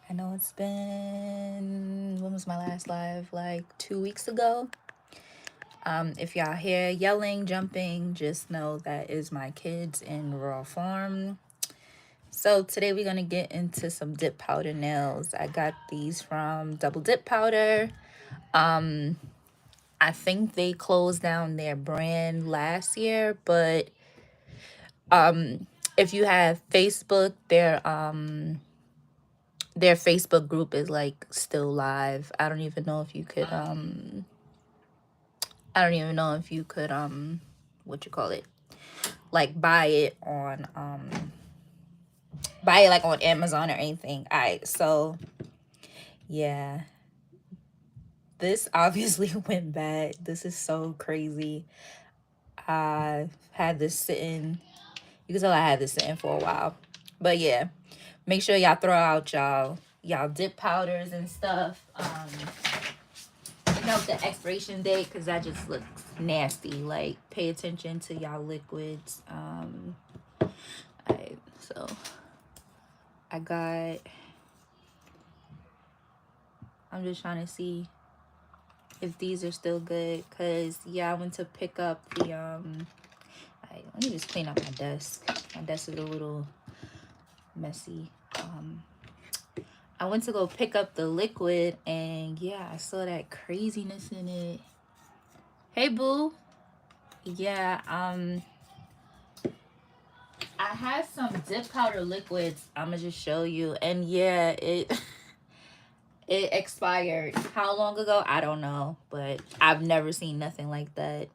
I know it's been, when was my last live? Like 2 weeks ago. If y'all hear yelling, jumping, just know that is my kids in raw form. So today we're gonna get into some dip powder nails. I got these from Double Dip Powder. I think they closed down their brand last year, but if you have Facebook, their Facebook group is like still live. I don't even know if you could I don't even know if you could what you call it? Like buy it like on Amazon or anything. Alright, so yeah. This obviously went bad. This is so crazy. I had this sitting. You can tell I had this sitting for a while. But yeah. Make sure y'all throw out y'all dip powders and stuff. Note the expiration date because that just looks nasty. Like, pay attention to y'all liquids. Alright, so I got. I'm just trying to see if these are still good because yeah, I went to pick up the let me just clean up my desk. My desk is a little messy. I went to go pick up the liquid and yeah, I saw that craziness in it. Hey boo. Yeah, I have some dip powder liquids. I'ma just show you. And yeah, it it expired. How long ago? I don't know, but I've never seen nothing like that.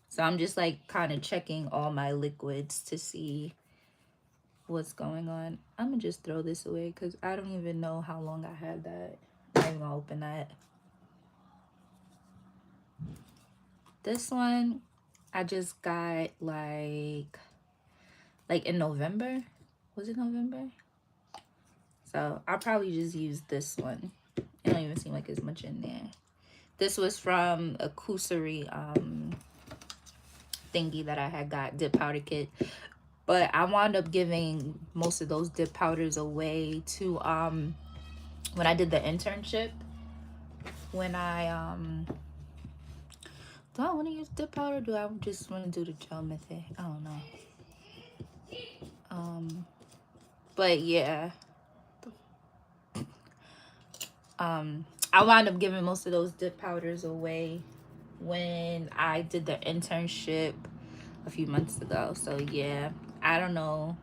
So I'm just like kind of checking all my liquids to see what's going on. I'm gonna just throw this away because I don't even know how long I had that. I'm not even gonna open that. This one I just got like in November. Was it November? So I'll probably just use this one. It don't even seem like there's much in there. This was from a Kusari thingy that I had got, dip powder kit. But I wound up giving most of those dip powders away to when I did the internship. When I do I want to use dip powder? Or do I just want to do the gel method? I don't know. But yeah, I wound up giving most of those dip powders away when I did the internship a few months ago. So yeah, I don't know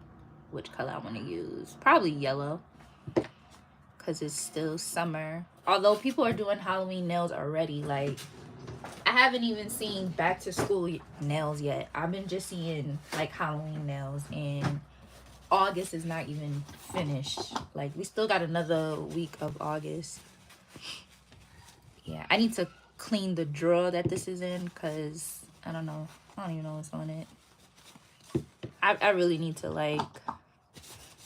which color I want to use. Probably yellow because it's still summer. Although people are doing Halloween nails already. Like, I haven't even seen back to school nails yet. I've been just seeing like Halloween nails, and August is not even finished. Like, we still got another week of August. Yeah, I need to clean the drawer that this is in because I don't know. I don't even know what's on it. I really need to like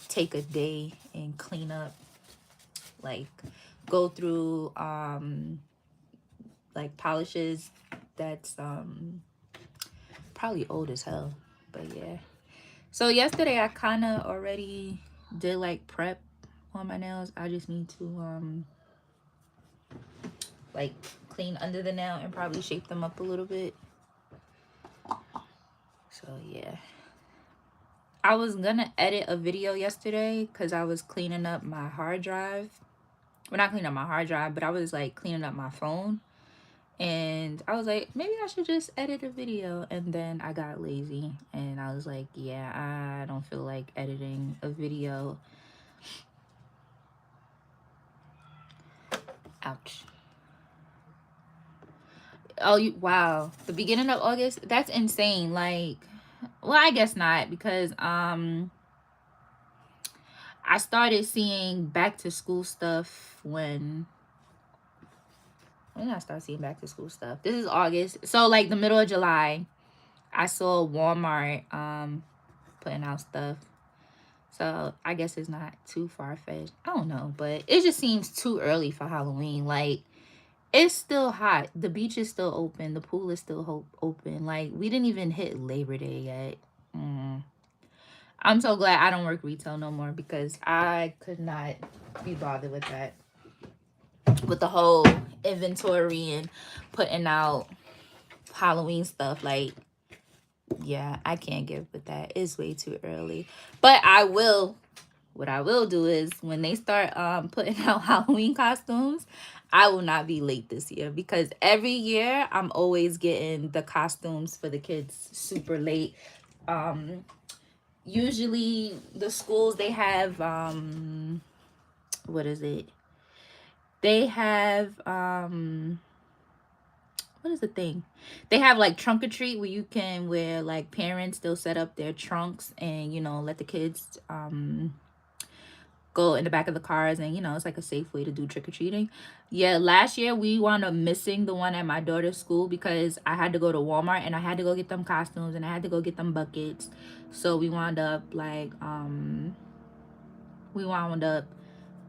take a day and clean up, like go through like polishes that's probably old as hell. But yeah. So yesterday I kind of already did like prep on my nails. I just need to like clean under the nail and probably shape them up a little bit. So yeah. I was gonna edit a video yesterday because I was cleaning up my hard drive. Well, not cleaning up my hard drive, but I was like cleaning up my phone. And I was like, maybe I should just edit a video. And then I got lazy and I was like, yeah, I don't feel like editing a video. Ouch. Oh, wow. The beginning of August? That's insane. Like, well, I guess not because I started seeing back to school stuff when did I start seeing back to school stuff? This is August. So like the middle of July, I saw Walmart putting out stuff. So I guess it's not too far-fetched. I don't know, but it just seems too early for Halloween. Like, it's still hot. The beach is still open. The pool is still open. Like, we didn't even hit Labor Day yet. I'm so glad I don't work retail no more because I could not be bothered with that. With the whole inventory and putting out Halloween stuff, like, yeah, I can't give with that. It's way too early. But what I will do is when they start putting out Halloween costumes, I will not be late this year, because every year I'm always getting the costumes for the kids super late. Usually the schools, they have what is it? They have what is the thing? They have like trunk or treat, where you can, where like parents, they'll set up their trunks and, you know, let the kids go in the back of the cars, and, you know, it's like a safe way to do trick-or-treating. Yeah, last year we wound up missing the one at my daughter's school because I had to go to Walmart and I had to go get them costumes and I had to go get them buckets. So we wound up like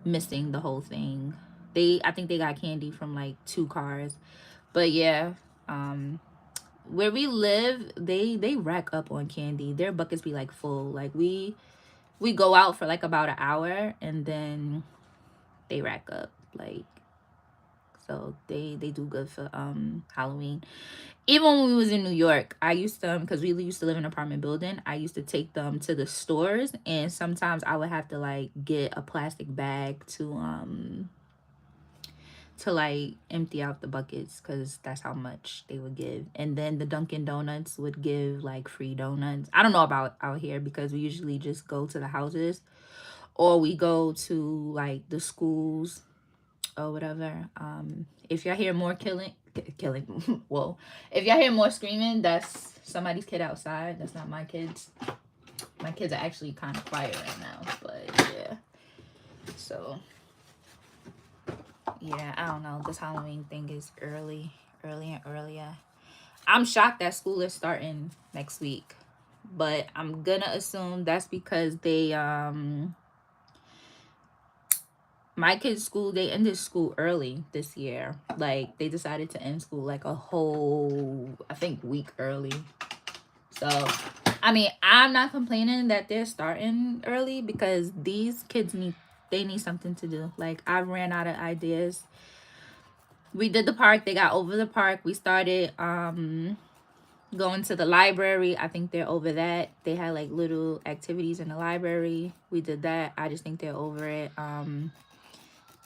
missing the whole thing. I think they got candy from like 2 cars. But yeah, where we live, they rack up on candy. Their buckets be like full. Like we go out for like about an hour and then they rack up, like, so they do good for Halloween. Even when we was in New York, I used to, because we used to live in an apartment building, I used to take them to the stores, and sometimes I would have to like get a plastic bag to like empty out the buckets, because that's how much they would give. And then the Dunkin' Donuts would give like free donuts. I don't know about out here, because we usually just go to the houses, or we go to like the schools or whatever. If y'all hear more killing whoa, if y'all hear more screaming, that's somebody's kid outside. That's not my kids. My kids are actually kind of quiet right now, but yeah. So yeah, I don't know, this Halloween thing is early and earlier. I'm shocked that school is starting next week, but I'm gonna assume that's because they my kids' school, they ended school early this year. Like, they decided to end school like a whole, I think, week early. So, I mean, I'm not complaining that they're starting early, because these kids need something to do. Like, I ran out of ideas. We did the park. They got over the park. We started going to the library. I think they're over that. They had like little activities in the library. We did that. I just think they're over it.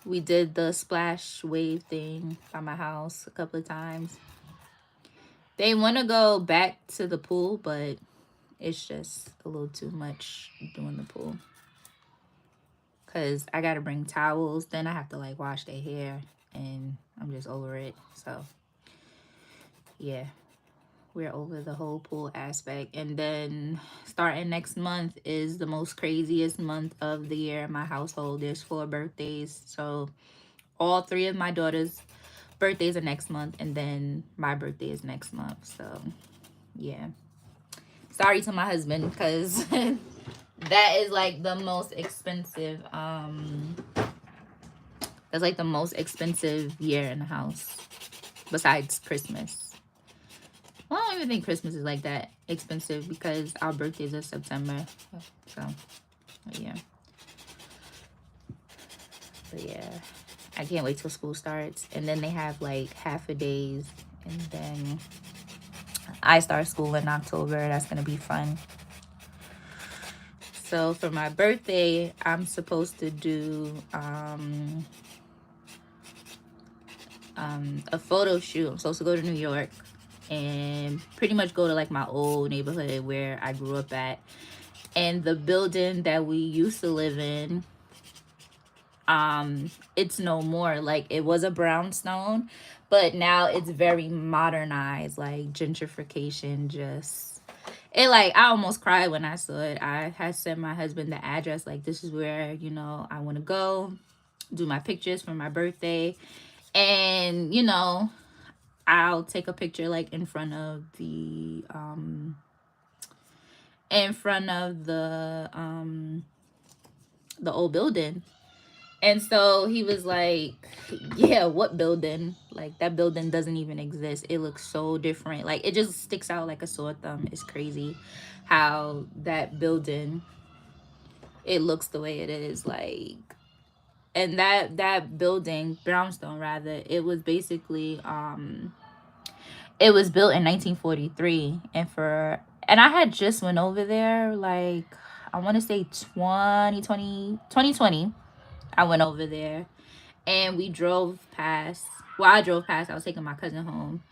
We did the splash wave thing by my house a couple of times. They want to go back to the pool, but it's just a little too much doing the pool. Because I got to bring towels. Then I have to like wash their hair. And I'm just over it. So, yeah. We're over the whole pool aspect. And then starting next month is the most craziest month of the year in my household. There's 4 birthdays. So all 3 of my daughters' birthdays are next month, and then my birthday is next month. So yeah, sorry to my husband, because that is like the most expensive that's like the most expensive year in the house besides Christmas. Well, I don't even think Christmas is like that expensive, because our birthdays are September. So yeah. But yeah, I can't wait till school starts. And then they have like half a days. And then I start school in October. That's going to be fun. So for my birthday, I'm supposed to do a photo shoot. I'm supposed to go to New York and pretty much go to like my old neighborhood where I grew up at. And the building that we used to live in, it's no more. Like, it was a brownstone, but now it's very modernized, like gentrification. Just, it, like, I almost cried when I saw it. I had sent my husband the address, like, this is where, you know, I want to go do my pictures for my birthday. And, you know, I'll take a picture like in front of the old building. And so he was like, yeah, what building? Like, that building doesn't even exist. It looks so different. Like, it just sticks out like a sore thumb. It's crazy how that building, it looks the way it is. Like, And that building, brownstone rather, it was basically it was built in 1943. And I had just went over there, like, I want to say 2020. I went over there, and we drove past. Well, I drove past. I was taking my cousin home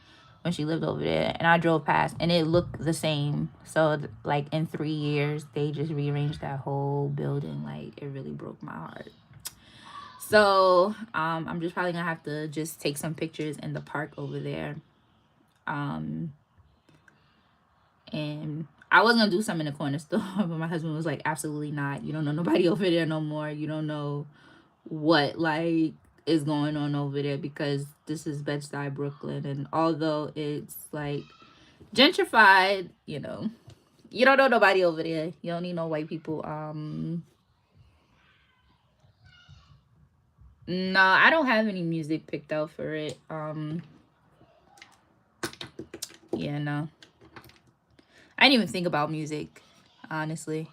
when she lived over there, and I drove past, and it looked the same. So like in 3 years they just rearranged that whole building. Like, it really broke my heart. So I'm just probably gonna have to just take some pictures in the park over there. um and I was gonna do something in the corner store, but my husband was like, absolutely not. You don't know nobody over there no more. You don't know what, like, is going on over there, because this is Bed-Stuy, Brooklyn. And although it's like gentrified, you don't know nobody over there. You don't need no white people. No, I don't have any music picked out for it. Yeah, no. I didn't even think about music, honestly.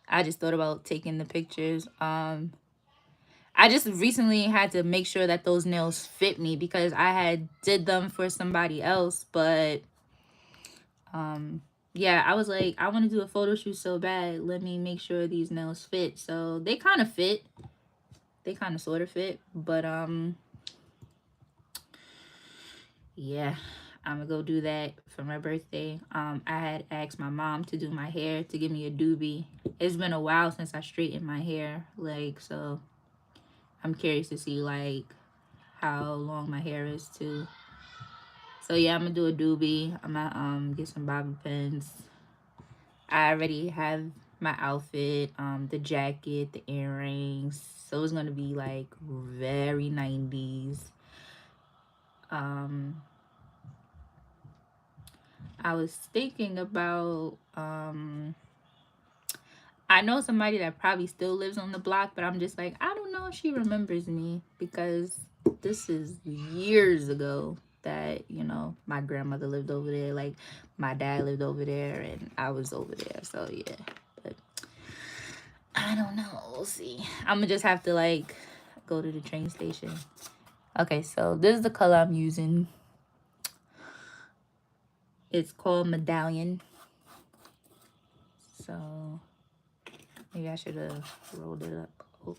I just thought about taking the pictures. I just recently had to make sure that those nails fit me, because I had did them for somebody else, but yeah, I was like, I want to do a photo shoot so bad. Let me make sure these nails fit. So they kind of fit. They kind of sort of fit, but yeah, I'm gonna go do that for my birthday. I had asked my mom to do my hair, to give me a doobie. It's been a while since I straightened my hair, like, so I'm curious to see like how long my hair is too. So yeah, I'm gonna do a doobie. I'm gonna get some bobby pins. I already have my outfit, the jacket, the earrings. So it's gonna be like very 90s. Um, I was thinking about I know somebody that probably still lives on the block, but I'm just like, I don't know if she remembers me, because this is years ago that, my grandmother lived over there. Like, my dad lived over there, and I was over there. So yeah. But I don't know. We'll see. I'm gonna just have to like go to the train station. Okay, so this is the color I'm using. It's called Medallion. So maybe I should have rolled it up. Oh,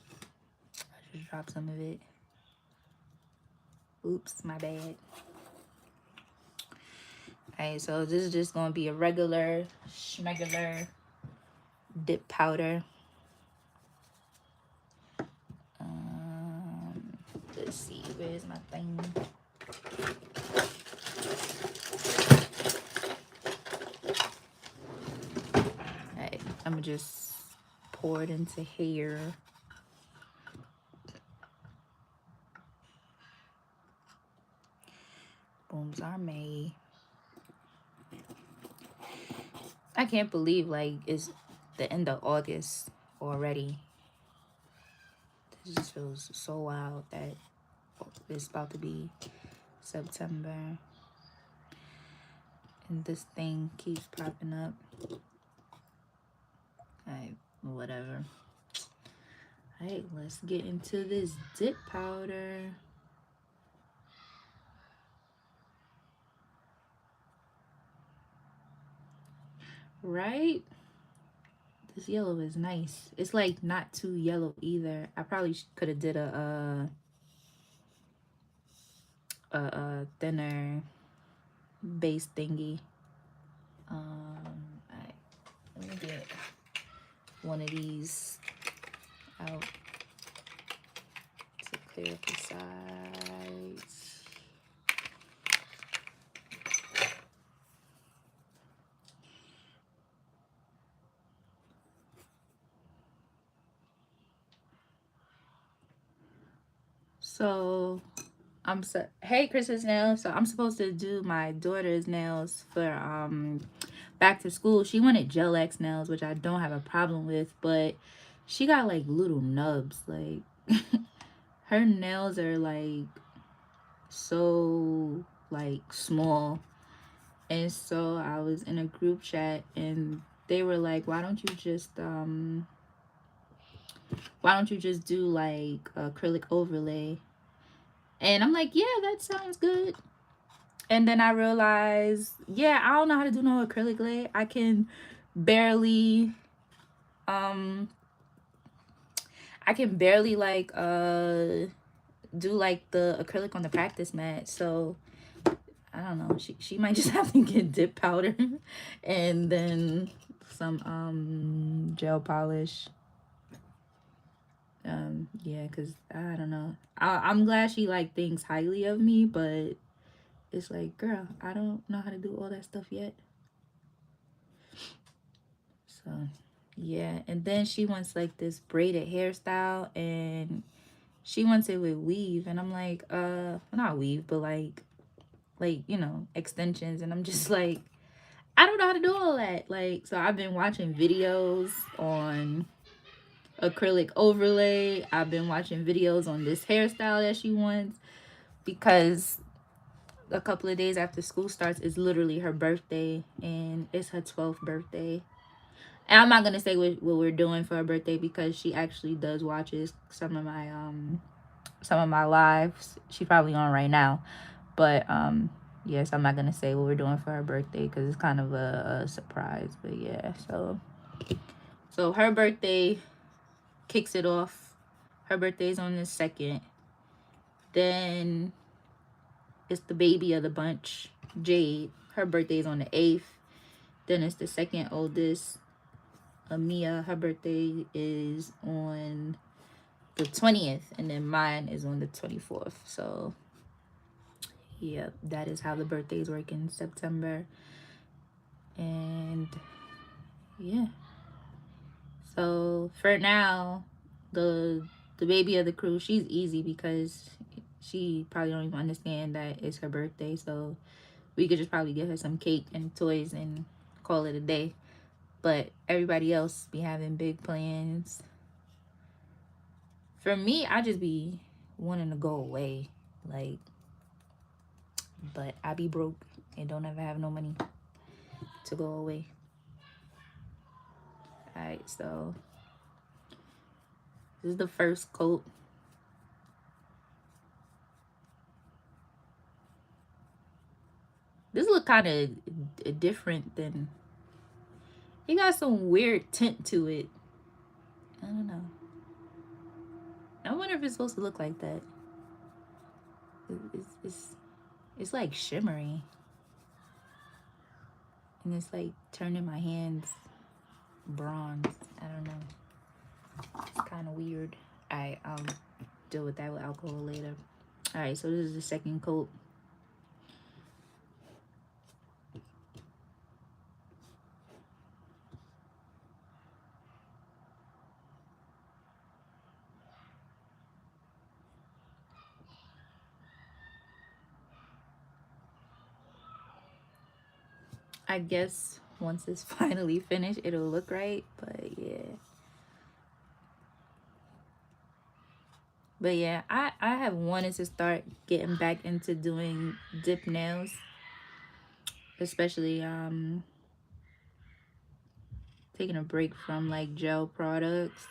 I just dropped some of it. Oops, my bad. Alright, so this is just gonna be a regular schmegular dip powder. Let's see, where's my thing? Alright, I'm gonna just pour it into here. Booms are made. I can't believe like it's the end of August already. This just feels so wild that it's about to be September. And this thing keeps popping up. Alright, whatever. Alright, let's get into this dip powder. Right? This yellow is nice. It's like not too yellow either. I probably could have did a thinner base thingy. Alright, let me get one of these out to clear up the sides. So hey, Chris's nails. So I'm supposed to do my daughter's nails for back to school. She wanted gel X nails, which I don't have a problem with, but she got like little nubs. Like her nails are like so like small. And so I was in a group chat, and they were like, why don't you just Why don't you just do like acrylic overlay? And I'm like, yeah, that sounds good. And then I realized, yeah, I don't know how to do no acrylic lay. I can barely um I can barely like do like the acrylic on the practice mat. So I don't know. She might just have to get dip powder and then some gel polish. Yeah, cuz I don't know. I'm glad she like thinks highly of me, but it's like, girl, I don't know how to do all that stuff yet. So, yeah, and then she wants like this braided hairstyle, and she wants it with weave, and I'm like, not weave, but like, you know, extensions, and I'm just like, I don't know how to do all that. Like, so I've been watching videos on acrylic overlay. I've been watching videos on this hairstyle that she wants, because a couple of days after school starts is literally her birthday, and it's her 12th birthday. And I'm not gonna say what we're doing for her birthday, because she actually does watches some of my lives. She's probably on right now, but yes, I'm not gonna say what we're doing for her birthday because it's kind of a surprise. But yeah, so her birthday kicks it off. Her birthday's on the 2nd. Then it's the baby of the bunch, Jade. Her birthday's on the 8th. Then it's the second oldest, Amia. Her birthday is on the 20th, and then mine is on the 24th. So yeah, that is how the birthdays work in September. And yeah, so for now, the baby of the crew, she's easy because she probably don't even understand that it's her birthday. So we could just probably give her some cake and toys and call it a day. But everybody else be having big plans. For me, I just be wanting to go away, like, but I be broke and don't ever have no money to go away. All right, so this is the first coat. This look kind of different than, it got some weird tint to it. I don't know. I wonder if it's supposed to look like that. It's like shimmery, and it's like turning my hands bronze. I don't know. It's kind of weird. I'll deal with that with alcohol later. All right, so this is the second coat. I guess once it's finally finished, it'll look right. But yeah. But yeah, I have wanted to start getting back into doing dip nails, especially taking a break from like gel products,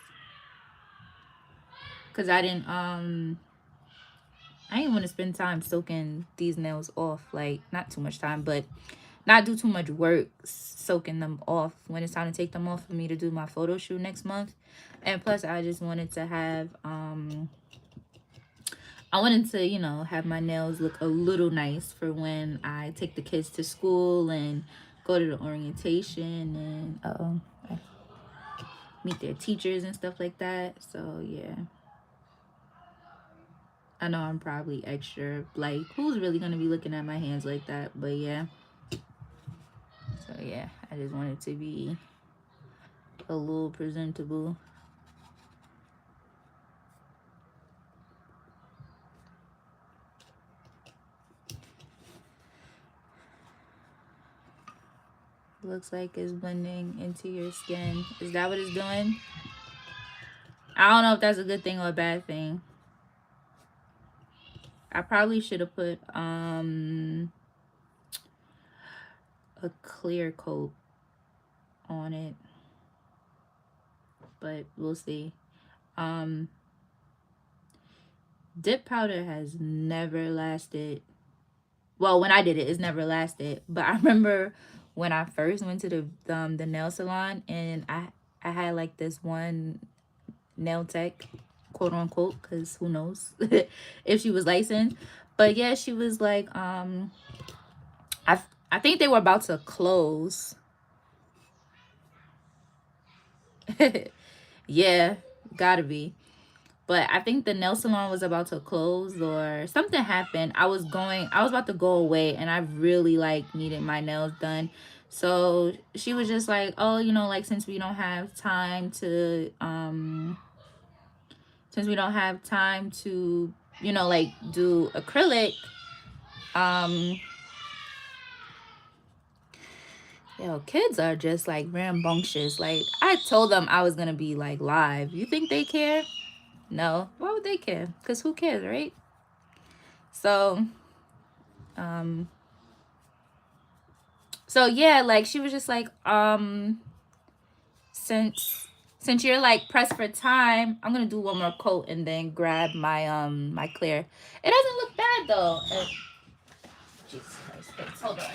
cuz I didn't want to spend time soaking these nails off, like not too much time, but not do too much work soaking them off when it's time to take them off for me to do my photo shoot next month. And plus I just wanted to have I wanted to, you know, have my nails look a little nice for when I take the kids to school and go to the orientation and meet their teachers and stuff like that. So yeah, I know I'm probably extra, like, who's really gonna be looking at my hands like that? But yeah, so yeah, I just wanted to be a little presentable. Looks like it's blending into your skin. Is that what it's doing? I don't know if that's a good thing or a bad thing. I probably should have put a clear coat on it, but we'll see. Um, dip powder has never lasted. Well, when I did it, it's never lasted. But I remember when I first went to the nail salon, and I had like this one nail tech, quote unquote, because who knows if she was licensed. But yeah, she was like, I I think they were about to close. Yeah, gotta be. But I think the nail salon was about to close or something happened. I was about to go away, and I really like needed my nails done. So she was just like, oh, like since we don't have time to, like do acrylic, um, kids are just like rambunctious. Like I told them I was gonna be like live. You think they care? No. Why would they care? Because who cares, right? So, um, so yeah, like she was just like, since you're like pressed for time, I'm gonna do one more coat and then grab my clear. It doesn't look bad though. Jesus Christ, wait, hold on.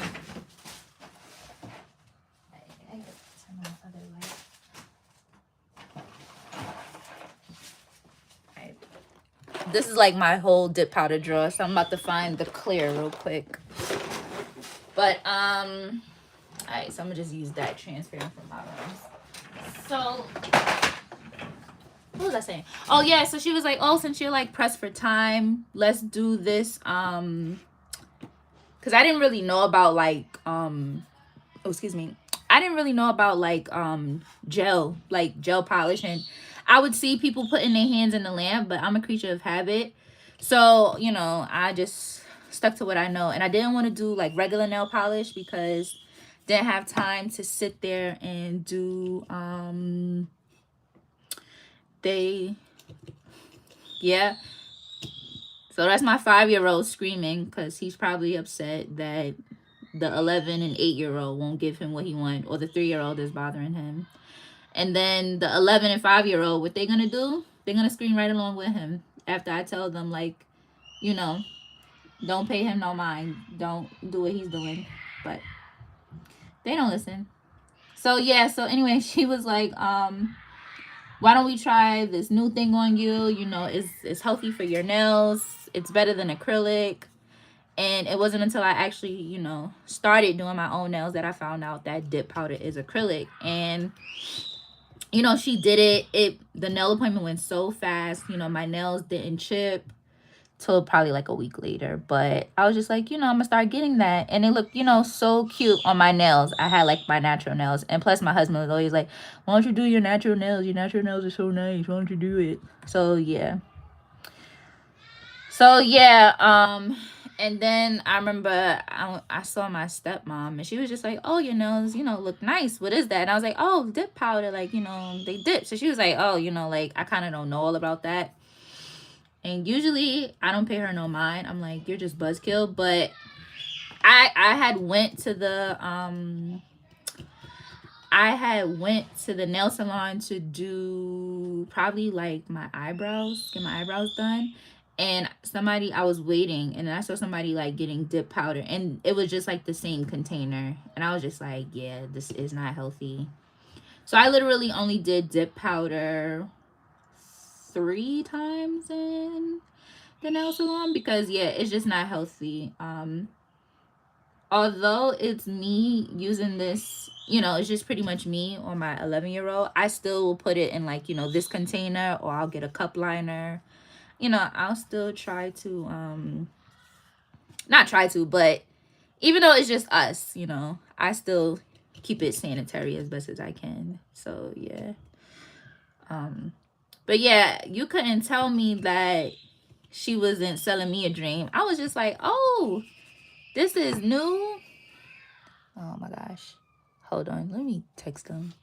I gotta turn on the other light. Alright. This is like my whole dip powder drawer, so I'm about to find the clear real quick. But alright, so I'm gonna just use that transparent from my room. So what was I saying? Oh yeah, so she was like, oh, since you're like pressed for time, let's do this. Because I didn't really know about like oh, excuse me. I didn't really know about like gel polish, and I would see people putting their hands in the lamp, but I'm a creature of habit. So, I just stuck to what I know. And I didn't want to do like regular nail polish because didn't have time to sit there and do yeah. So that's my 5-year-old screaming because he's probably upset that the 11 and 8-year-old won't give him what he wants, or the 3-year-old is bothering him. And then the 11 and 5-year-old, what they're gonna do? They're gonna scream right along with him after I tell them, like, you know, don't pay him no mind, don't do what he's doing. But they don't listen. So yeah. So anyway, she was like, why don't we try this new thing on you? It's healthy for your nails. It's better than acrylic. And it wasn't until I actually, started doing my own nails that I found out that dip powder is acrylic. And she did the nail appointment went so fast. My nails didn't chip till probably like a week later. But I was just like, I'm gonna start getting that. And it looked, so cute on my nails. I had like my natural nails. And plus my husband was always like, why don't you do your natural nails? Your natural nails are so nice. Why don't you do it? So yeah. And then I remember I saw my stepmom, and she was just like, oh, your nails, look nice. What is that? And I was like, oh, dip powder. Like, they dip. So she was like, oh, like, I kind of don't know all about that. And usually I don't pay her no mind. I'm like, you're just buzzkill. But I had went to the nail salon to do probably like my eyebrows, get my eyebrows done. And I was waiting, and I saw somebody like getting dip powder, and it was just like the same container. And I was just like, yeah, this is not healthy. So I literally only did dip powder 3 times in the nail salon because yeah, it's just not healthy. Although it's me using this, it's just pretty much me on my 11-year-old, I still will put it in like, this container, or I'll get a cup liner. I'll still try to, not try to, but even though it's just us, I still keep it sanitary as best as I can. So yeah. But yeah, you couldn't tell me that she wasn't selling me a dream. I was just like, oh, this is new. Oh my gosh. Hold on. Let me text them.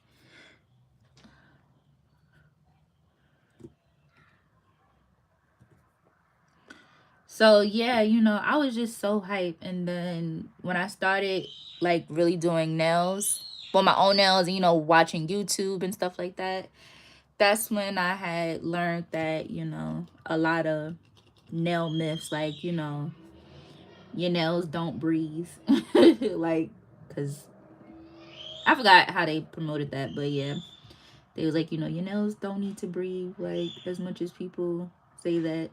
So yeah, I was just so hyped. And then when I started like really doing nails, my own nails, watching YouTube and stuff like that, that's when I had learned that, a lot of nail myths, like, your nails don't breathe. Like, because I forgot how they promoted that, but yeah. They was like, your nails don't need to breathe, like, as much as people say that.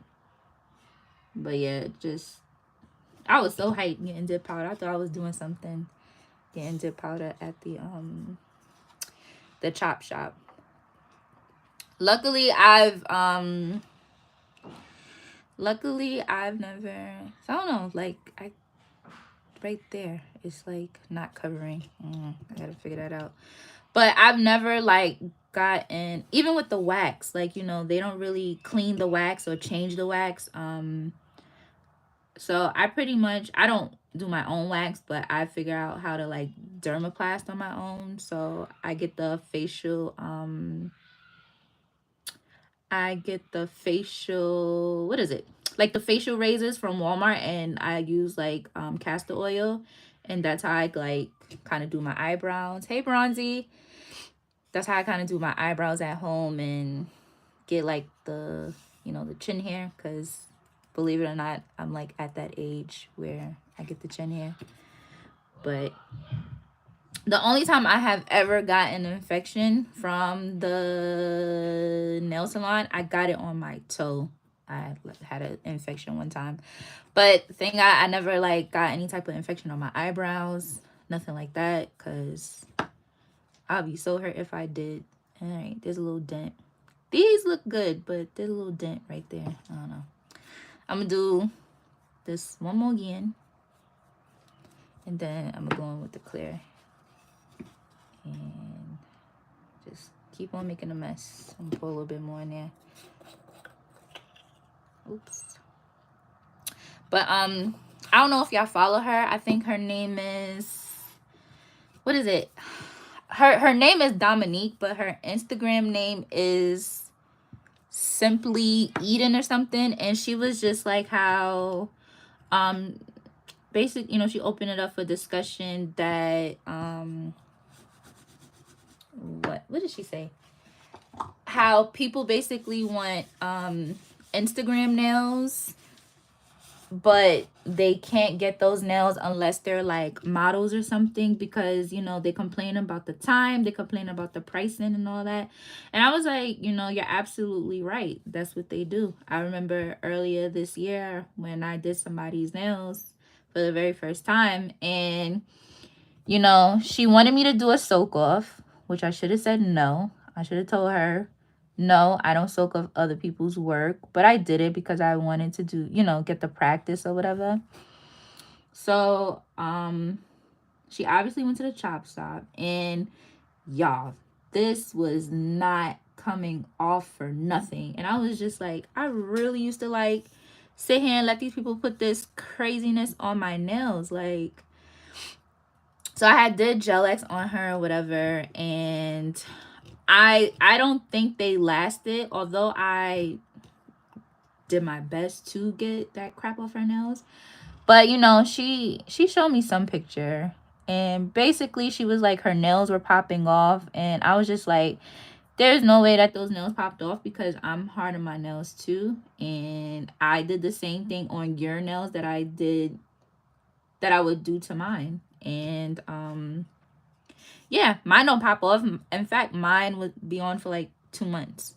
But yeah, just, I was so hyped getting dip powder. I thought I was doing something getting dip powder at the chop shop. Luckily, I've never, I don't know, like, right there, it's like not covering. I gotta figure that out. But I've never like gotten, even with the wax, like, they don't really clean the wax or change the wax. So I don't do my own wax, but I figure out how to like dermaplast on my own. So I get the facial, what is it? Like the facial razors from Walmart, and I use like castor oil, and that's how I like kind of do my eyebrows. Hey Bronzy. That's how I kind of do my eyebrows at home and get like the chin hair, cuz believe it or not, I'm like at that age where I get the chin hair. But the only time I have ever gotten an infection from the nail salon, I got it on my toe. I had an infection one time. But thank God I never like got any type of infection on my eyebrows. Nothing like that. Cause I'll be so hurt if I did. Alright, there's a little dent. These look good, but there's a little dent right there. I don't know. I'm gonna do this one more again. And then I'm gonna go in with the clear. And just keep on making a mess. I'm gonna put a little bit more in there. Oops. But I don't know if y'all follow her. I think her name is, what is it? Her name is Dominique, but her Instagram name is Simply Eden or something. And she was just like how basic, she opened it up for discussion that what did she say? How people basically want Instagram nails, but they can't get those nails unless they're like models or something, because they complain about the time, they complain about the pricing and all that. And I was like, you're absolutely right. That's what they do. I remember earlier this year when I did somebody's nails for the very first time, and she wanted me to do a soak off, which I should have said no. I should have told her, no, I don't soak off other people's work. But I did it because I wanted to do, get the practice or whatever. So, she obviously went to the chop shop, and y'all, this was not coming off for nothing. And I was just like, I really used to like sit here and let these people put this craziness on my nails. Like, so I had did gel X on her or whatever, and I don't think they lasted, although I did my best to get that crap off her nails. But she showed me some picture, and basically she was like her nails were popping off, and I was just like, there's no way that those nails popped off, because I'm hard on my nails too, and I did the same thing on your nails that I would do to mine. And yeah, mine don't pop off. In fact, mine would be on for like 2 months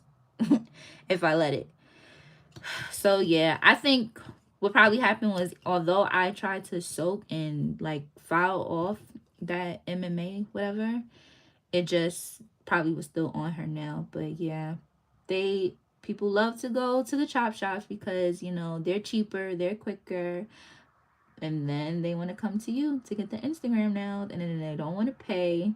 if I let it. So yeah, I think what probably happened was, although I tried to soak and like file off that MMA whatever, it just probably was still on her nail. But yeah, people love to go to the chop shops because they're cheaper, they're quicker, and then they want to come to you to get the Instagram nails, and then they don't want to pay.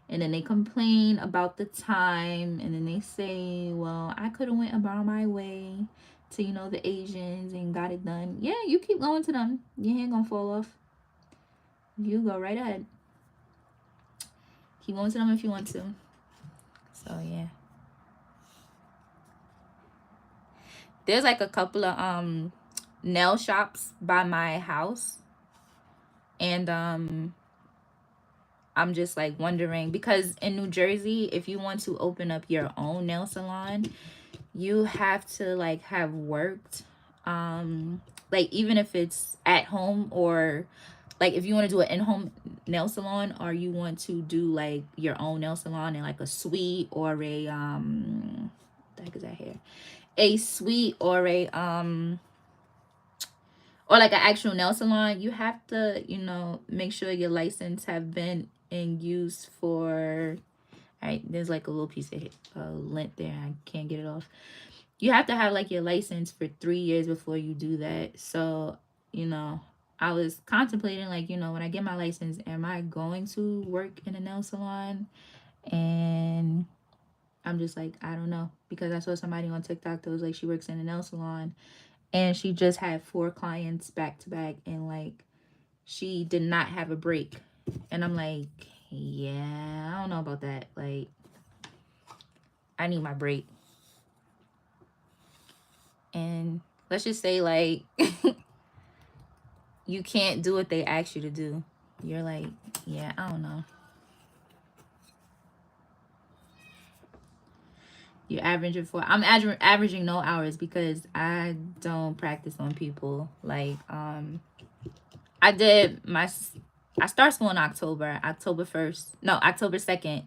And then they complain about the time, and then they say, well, I could have went about my way to the Asians and got it done. Yeah, you keep going to them, your hair gonna fall off. You go right ahead, keep going to them if you want to. So yeah, there's like a couple of nail shops by my house, and I'm just like wondering, because in New Jersey, if you want to open up your own nail salon, you have to like have worked, like even if it's at home, or like if you want to do an in-home nail salon, or you want to do like your own nail salon in like a suite, or a what the heck is that here, a suite, or a or like an actual nail salon, you have to, you know, make sure your license have been in use for, all right, there's like a little piece of lint there, I can't get it off. You have to have like your license for 3 years before you do that. So, you know, I was contemplating, like, you know, when I get my license, am I going to work in a nail salon? And I'm just like, I don't know, because I saw somebody on TikTok that was like, she works in a nail salon, and she just had 4 clients back to back, and like she did not have a break. And I'm like, yeah, I don't know about that. Like, I need my break. And let's just say, like, you can't do what they ask you to do. You're like, yeah, I don't know. You're averaging for, I'm averaging no hours because I don't practice on people. Like, I did my, I start school in October. October 1st. No, October 2nd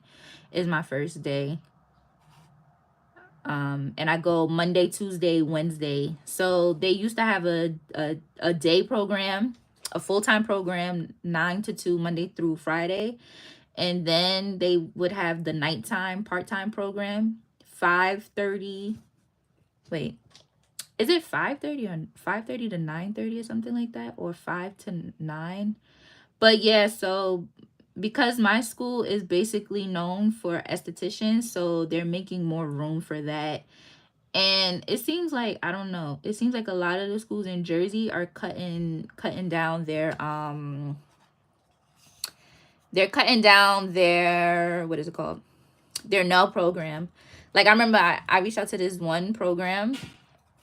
is my first day. And I go Monday, Tuesday, Wednesday. So they used to have a day program, a full-time program, 9 to 2, Monday through Friday. And then they would have the nighttime part-time program, 5:30. Wait, is it 5:30 or 5:30 to 9:30 or something like that? Or 5 to 9? But yeah, so because my school is basically known for estheticians, so they're making more room for that. And it seems like, I don't know, it seems like a lot of the schools in Jersey are cutting down their what is it called, their nail program. Like, I remember I reached out to this one program,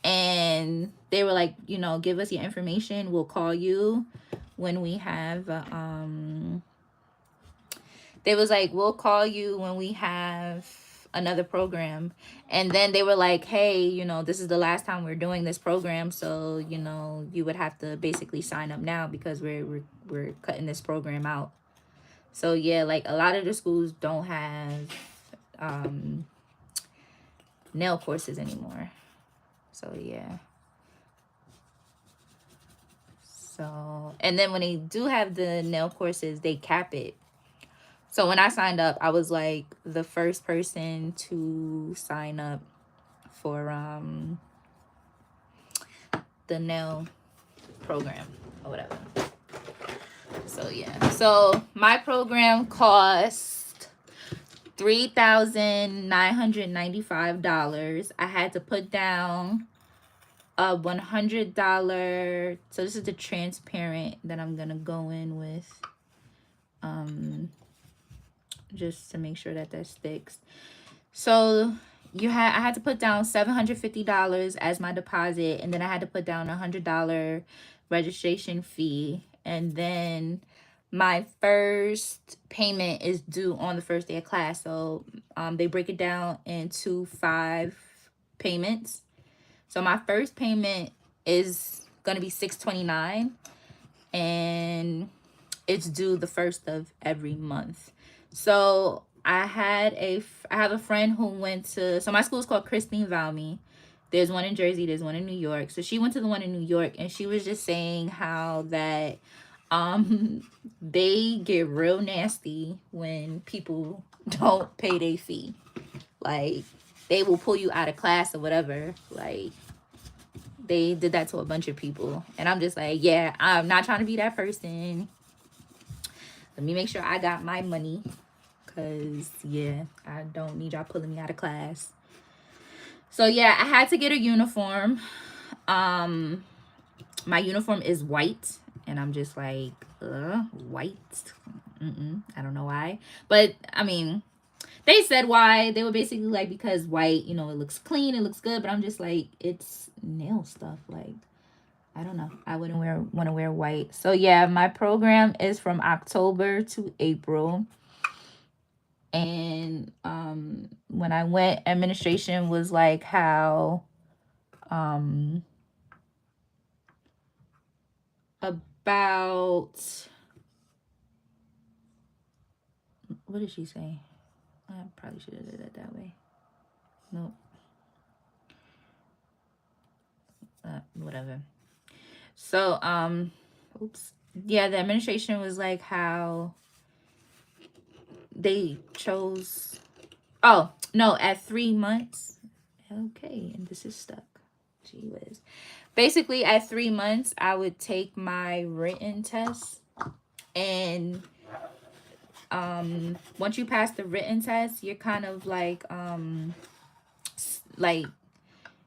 and they were like, you know, give us your information, we'll call you when we have they was like, we'll call you when we have another program. And then they were like, hey, you know, this is the last time we're doing this program, so, you know, you would have to basically sign up now because we're cutting this program out. So yeah, like a lot of the schools don't have nail courses anymore. So yeah. So, and then when they do have the nail courses, they cap it. So when I signed up, I was like the first person to sign up for the nail program or whatever. So yeah. So my program cost $3,995. I had to put down a $100. So this is the transparent that I'm gonna go in with. Just to make sure that that sticks. So I had to put down $750 as my deposit, and then I had to put down $100 registration fee, and then my first payment is due on the first day of class. So they break it down into 5 payments. So my first payment is gonna be $629, and it's due the first of every month. So I have a friend who went to, so my school is called Christine Valmy. There's one in Jersey, there's one in New York. So she went to the one in New York, and she was just saying how that they get real nasty when people don't pay their fee. Like, they will pull you out of class or whatever. Like, they did that to a bunch of people. And I'm just like, yeah, I'm not trying to be that person. Let me make sure I got my money. Because, yeah, I don't need y'all pulling me out of class. So, yeah, I had to get a uniform. My uniform is white. And I'm just like, white? I don't know why. But, I mean, they said why. They were basically like, because white, you know, it looks clean, it looks good. But I'm just like, it's nail stuff. Like, I don't know. I wouldn't want to wear white. So yeah, my program is from October to April. And when I went, administration was like how about, what did she say? I probably should have did it that way. Nope. Whatever. So oops. Yeah, the administration was like how they chose, oh no, at 3 months. Okay, and this is stuck. Gee whiz. Basically at 3 months I would take my written test, and once you pass the written test, you're kind of like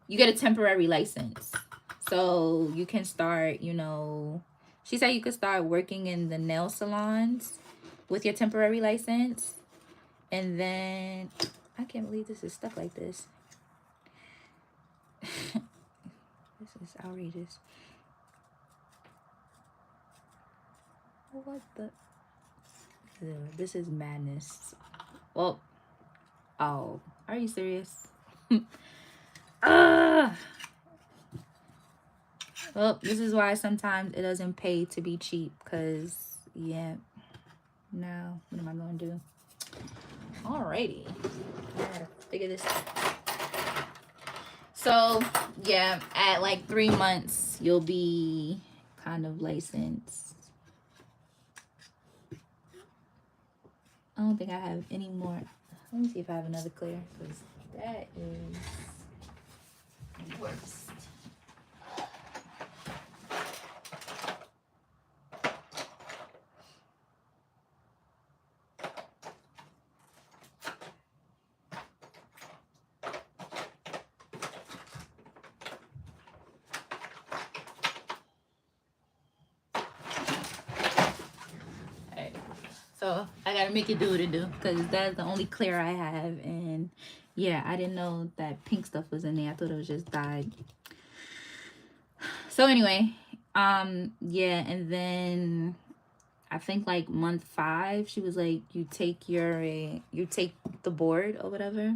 you get a temporary license. So you can start, she said you could start working in the nail salons with your temporary license. And then, I can't believe this is stuck like this. This is outrageous. What the? This is madness. Well, oh, are you serious? Well, this is why sometimes it doesn't pay to be cheap, because, yeah, now, what am I going to do? Alrighty. I gotta figure this out. So, yeah, at like 3 months, you'll be kind of licensed. I don't think I have any more. Let me see if I have another clear, because that is worst. So I gotta make it do what it do, because that's the only clear I have. And yeah, I didn't know that pink stuff was in there. I thought it was just dyed. So anyway, yeah, and then I think like month 5, she was like, you take the board or whatever,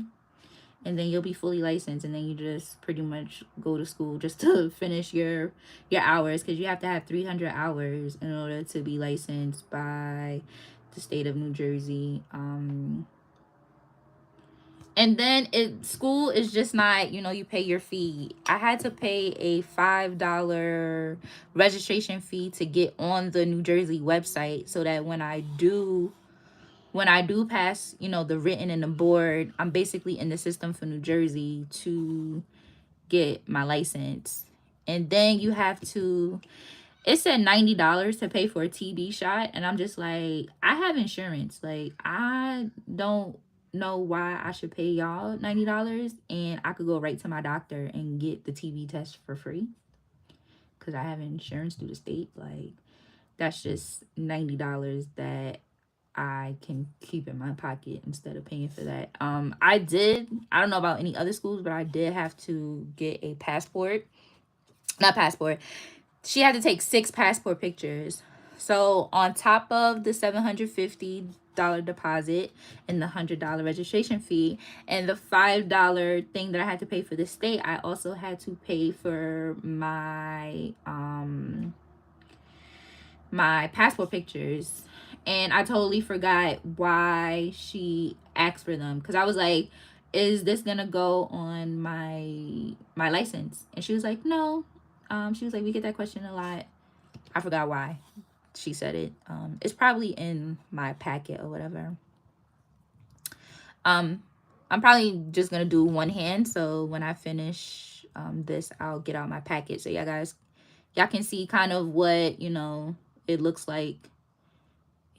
and then you'll be fully licensed, and then you just pretty much go to school just to finish your hours, because you have to have 300 hours in order to be licensed by the state of New Jersey. And then school is just not, you pay your fee. I had to pay a $5 registration fee to get on the New Jersey website, so that when I do pass, the written and the board, I'm basically in the system for New Jersey to get my license. And then you have to, it said $90 to pay for a TB shot. And I'm just like, I have insurance. Like, I don't know why I should pay y'all $90, and I could go right to my doctor and get the TB test for free, because I have insurance through the state. Like, that's just $90 that I can keep in my pocket instead of paying for that. I don't know about any other schools, but I did have to get a passport. Not passport. She had to take 6 passport pictures. So on top of the $750 deposit and the $100 registration fee and the $5 thing that I had to pay for the state, I also had to pay for my my passport pictures. And I totally forgot why she asked for them, because I was like, is this gonna go on my license? And she was like, no. She was like, we get that question a lot. I forgot why she said it. It's probably in my packet or whatever. I'm probably just gonna do one hand, so when I finish this, I'll get out my packet, so y'all can see kind of what it looks like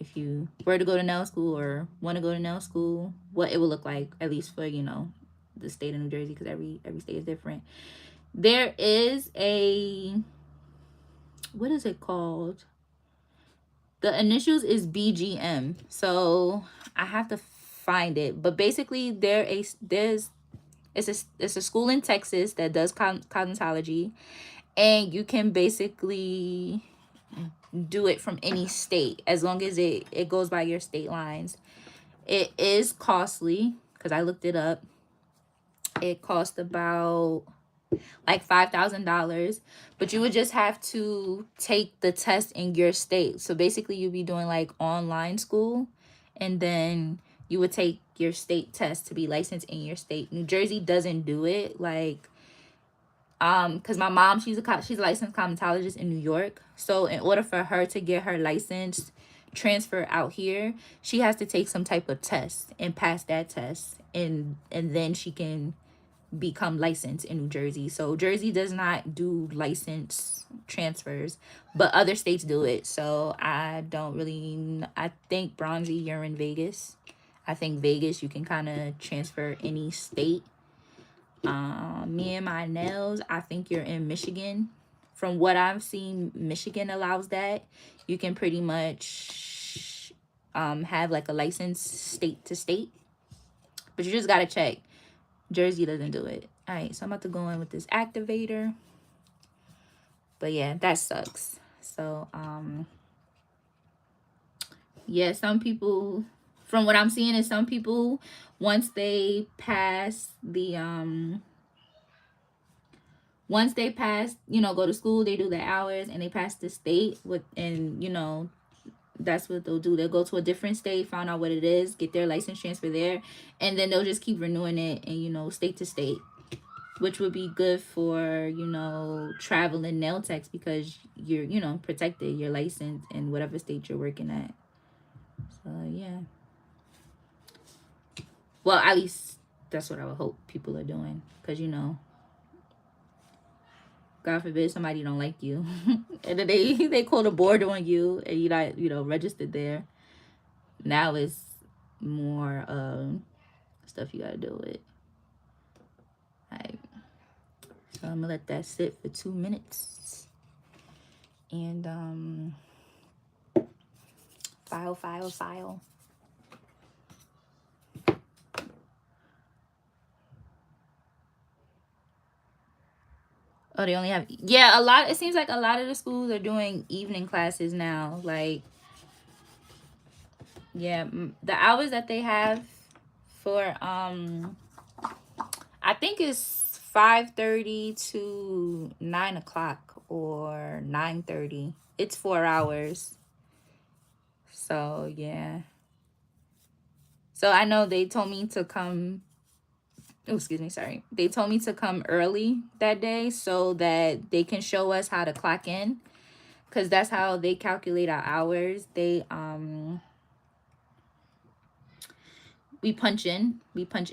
if you were to go to nail school or want to go to nail school, what it would look like, at least for the state of New Jersey, because every state is different. There is a, what is it called? The initials is BGM, so I have to find it. But basically, it's a school in Texas that does cosmetology, and you can basically do it from any state as long as it goes by your state lines. It is costly because I looked it up. It cost about like $5,000, but you would just have to take the test in your state. So basically you'd be doing like online school, and then you would take your state test to be licensed in your state. New Jersey doesn't do it, like because my mom, she's a licensed cosmetologist in New York. So in order for her to get her license transfer out here, she has to take some type of test and pass that test, and then she can become licensed in New Jersey. So Jersey does not do license transfers, but other states do it. So I don't really, I think Bronzy, you're in Vegas. I think Vegas, you can kind of transfer any state. Me and my nails, I think you're in Michigan. From what I've seen, Michigan allows that. You can pretty much have like a license state to state, but you just gotta check. Jersey doesn't do it. All right, so I'm about to go in with this activator. But yeah, that sucks. So yeah, some people, from what I'm seeing, is some people, once they pass the once they pass, you know, go to school, they do their hours and they pass the state with, and you know, that's what they'll do. They'll go to a different state, find out what it is, get their license transfer there, and then they'll just keep renewing it, and you know, state to state, which would be good for, you know, traveling nail techs, because you're, you know, protected, your license in whatever state you're working at. So yeah, well, at least that's what I would hope people are doing, because you know, God forbid somebody don't like you and then they call the board on you and you're not, you know, registered there. Now it's more stuff you gotta deal with. All right, so I'm gonna let that sit for 2 minutes, and file. Oh, they only have, yeah, a lot. It seems like a lot of the schools are doing evening classes now. Like, yeah, the hours that they have for I think it's 5:30 to 9 o'clock or 9:30. It's 4 hours. So yeah. So I know they told me to come. Oh, excuse me, sorry. They told me to come early that day so that they can show us how to clock in, because that's how they calculate our hours. We punch in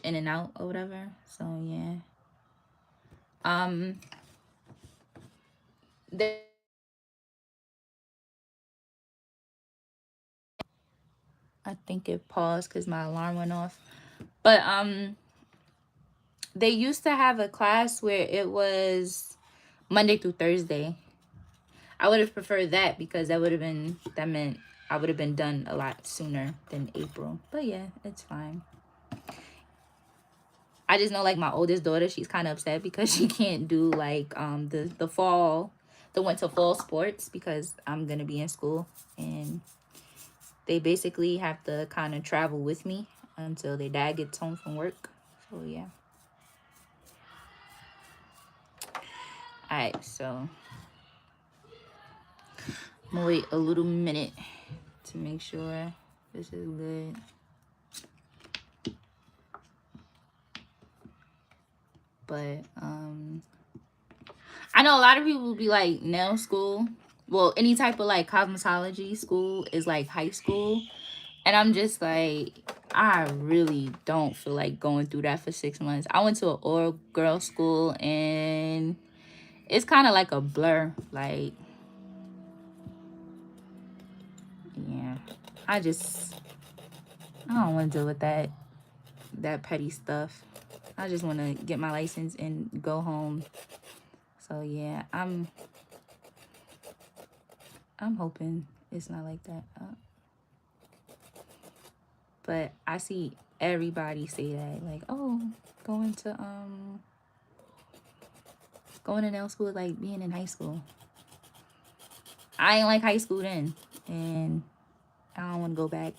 and out or whatever. So yeah. They, I think it paused because my alarm went off. But they used to have a class where it was Monday through Thursday. I would have preferred that, because that meant I would have been done a lot sooner than April. But yeah, it's fine. I just know, like, my oldest daughter, she's kind of upset because she can't do like the winter fall sports, because I'm gonna be in school, and they basically have to kind of travel with me until their dad gets home from work. So yeah. All right, so I'm gonna wait a little minute to make sure this is good. But I know a lot of people will be like, nail school, well, any type of like cosmetology school is like high school. And I'm just like, I really don't feel like going through that for 6 months. I went to an all girl school, and it's kind of like a blur. Like, yeah, I don't want to deal with that petty stuff. I just want to get my license and go home. So yeah, I'm hoping it's not like that. But I see everybody say that, like, oh, going to Going to nail school is like being in high school. I ain't like high school then, and I don't want to go back.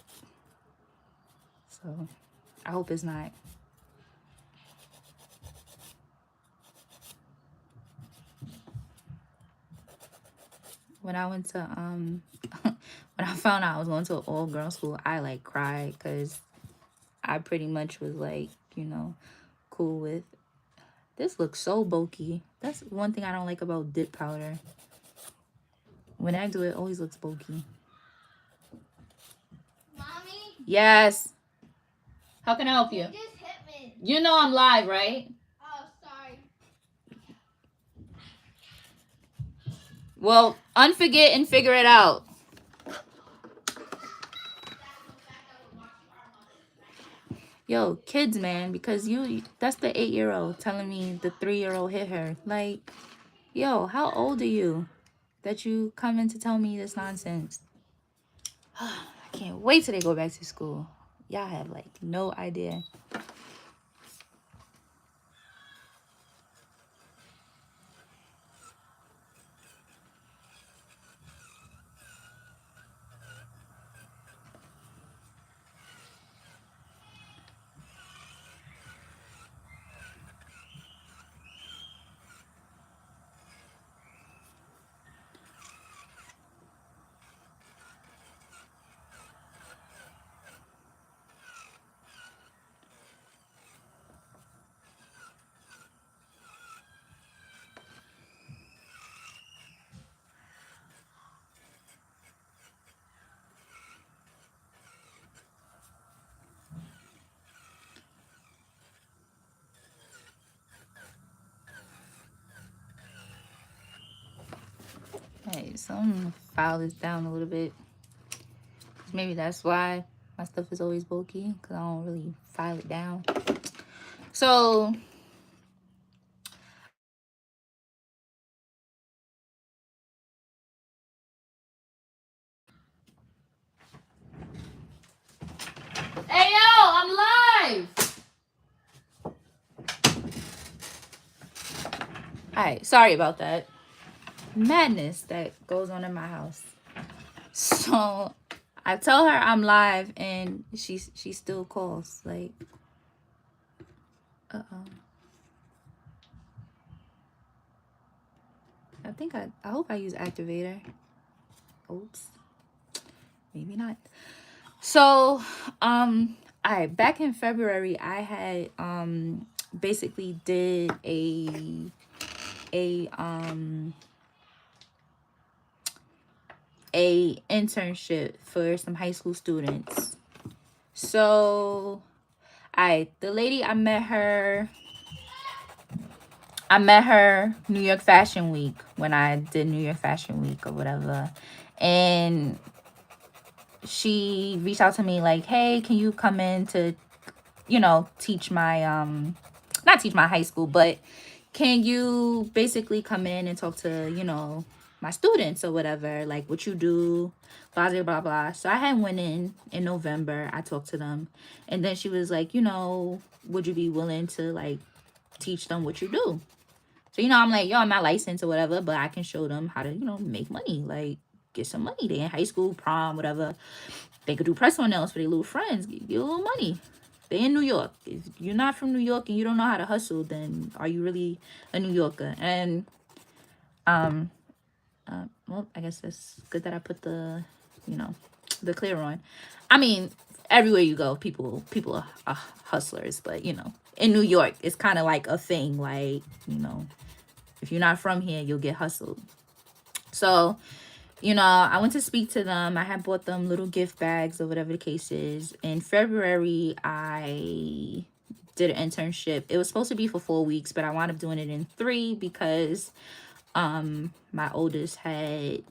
So I hope it's not. When I went to when I found out I was going to an all girl school, I like cried because I pretty much was like, you know, cool with this. Looks so bulky. That's one thing I don't like about dip powder. When I do it, it always looks bulky. Mommy? Yes. How can I help you? You just hit me. You know I'm live, right? Oh, sorry. Well, unforget and figure it out. Yo, kids, man, because that's the 8-year-old telling me the 3-year-old hit her. Like, yo, how old are you that you come in to tell me this nonsense? I can't wait till they go back to school. Y'all have like no idea. Hey, so I'm gonna file this down a little bit. Maybe that's why my stuff is always bulky, because I don't really file it down. So hey yo, I'm live. Alright, sorry about that. Madness that goes on in my house. So I tell her I'm live and she still calls. Like, uh-oh. I hope I use activator. Oops. Maybe not. So, alright, back in February I had basically did a internship for some high school students. So the lady, I met her New York Fashion Week, when I did New York Fashion Week or whatever. And she reached out to me like, hey, can you come in to, you know, teach my, not teach my high school, but can you basically come in and talk to, you know, my students or whatever, like what you do, blah, blah, blah, blah. So I had went in November. I talked to them. And then she was like, you know, would you be willing to, like, teach them what you do? So, you know, I'm like, yo, I'm not licensed or whatever, but I can show them how to, you know, make money, like, get some money. They in high school, prom, whatever. They could do press on nails for their little friends, get a little money. They in New York. If you're not from New York and you don't know how to hustle, then are you really a New Yorker? And well, I guess it's good that I put the, you know, the clear on. I mean, everywhere you go, people are hustlers, but you know, in New York, it's kind of like a thing. Like, you know, if you're not from here, you'll get hustled. So, you know, I went to speak to them. I had bought them little gift bags or whatever the case is. In February, I did an internship. It was supposed to be for 4 weeks, but I wound up doing it in 3 because my oldest had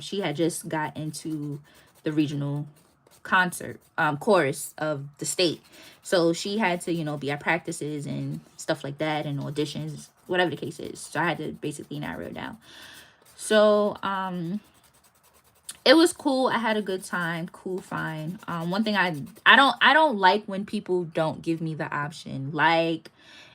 she had just got into the regional concert chorus of the state. So she had to, you know, be at practices and stuff like that and auditions, whatever the case is. So I had to basically narrow it down. So it was cool. I had a good time. Cool, fine. One thing I don't like when people don't give me the option. Like,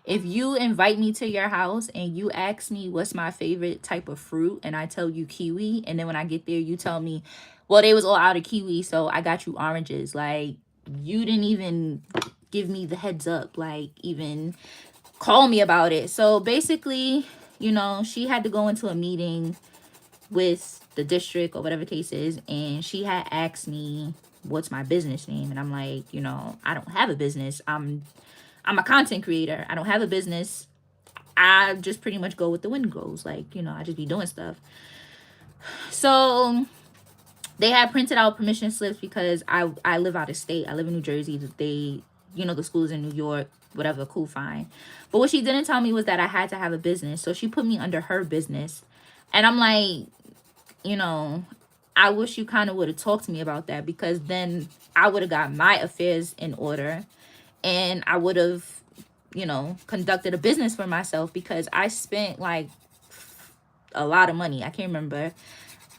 If you invite me to your house and you ask me what's my favorite type of fruit and I tell you kiwi, and then when I get there you tell me, well, they was all out of kiwi, so I got you oranges. Like, you didn't even give me the heads up, like even call me about it. So basically, she had to go into a meeting with the district or whatever the case is, and she had asked me what's my business name, and I'm like, I don't have a business. I'm a content creator. I don't have a business. I just pretty much go with the wind goes. Like, I just be doing stuff. So they had printed out permission slips because I live out of state. I live in New Jersey. They, the school is in New York, whatever, cool, fine. But what she didn't tell me was that I had to have a business. So she put me under her business. And I'm like, I wish you kind of would have talked to me about that, because then I would have got my affairs in order and I would have, conducted a business for myself, because I spent like a lot of money. I can't remember.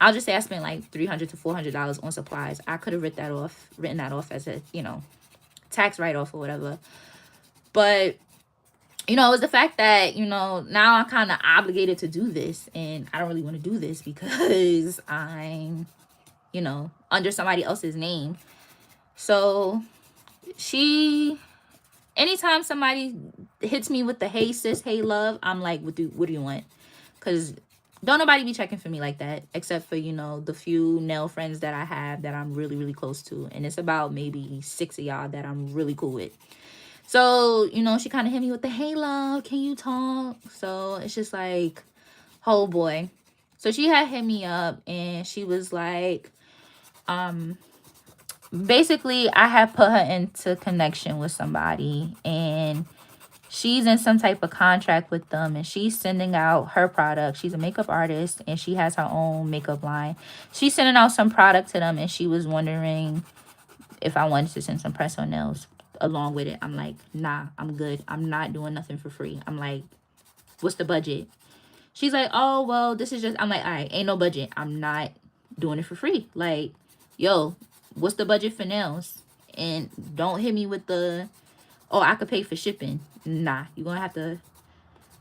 I'll just say I spent like $300 to $400 on supplies. I could have written that off as a, tax write-off or whatever. But, it was the fact that, now I'm kind of obligated to do this, and I don't really want to do this because I'm, under somebody else's name. So anytime somebody hits me with the hey sis, hey love, I'm like, what do you want? Because don't nobody be checking for me like that, except for, the few nail friends that I have that I'm really, really close to. And it's about maybe 6 of y'all that I'm really cool with. So, she kind of hit me with the, hey love, can you talk? So it's just like, oh boy. So she had hit me up and she was like, basically I had put her into connection with somebody, and she's in some type of contract with them, and she's sending out her product. She's a makeup artist and she has her own makeup line. She's sending out some product to them, and she was wondering if I wanted to send some press-on nails along with it. I'm like, nah, I'm good. I'm not doing nothing for free. I'm like, what's the budget? She's like, oh, well, this is just, I'm like, all right, ain't no budget. I'm not doing it for free. Like, yo, what's the budget for nails? And don't hit me with the, oh, I could pay for shipping. Nah, you're gonna have to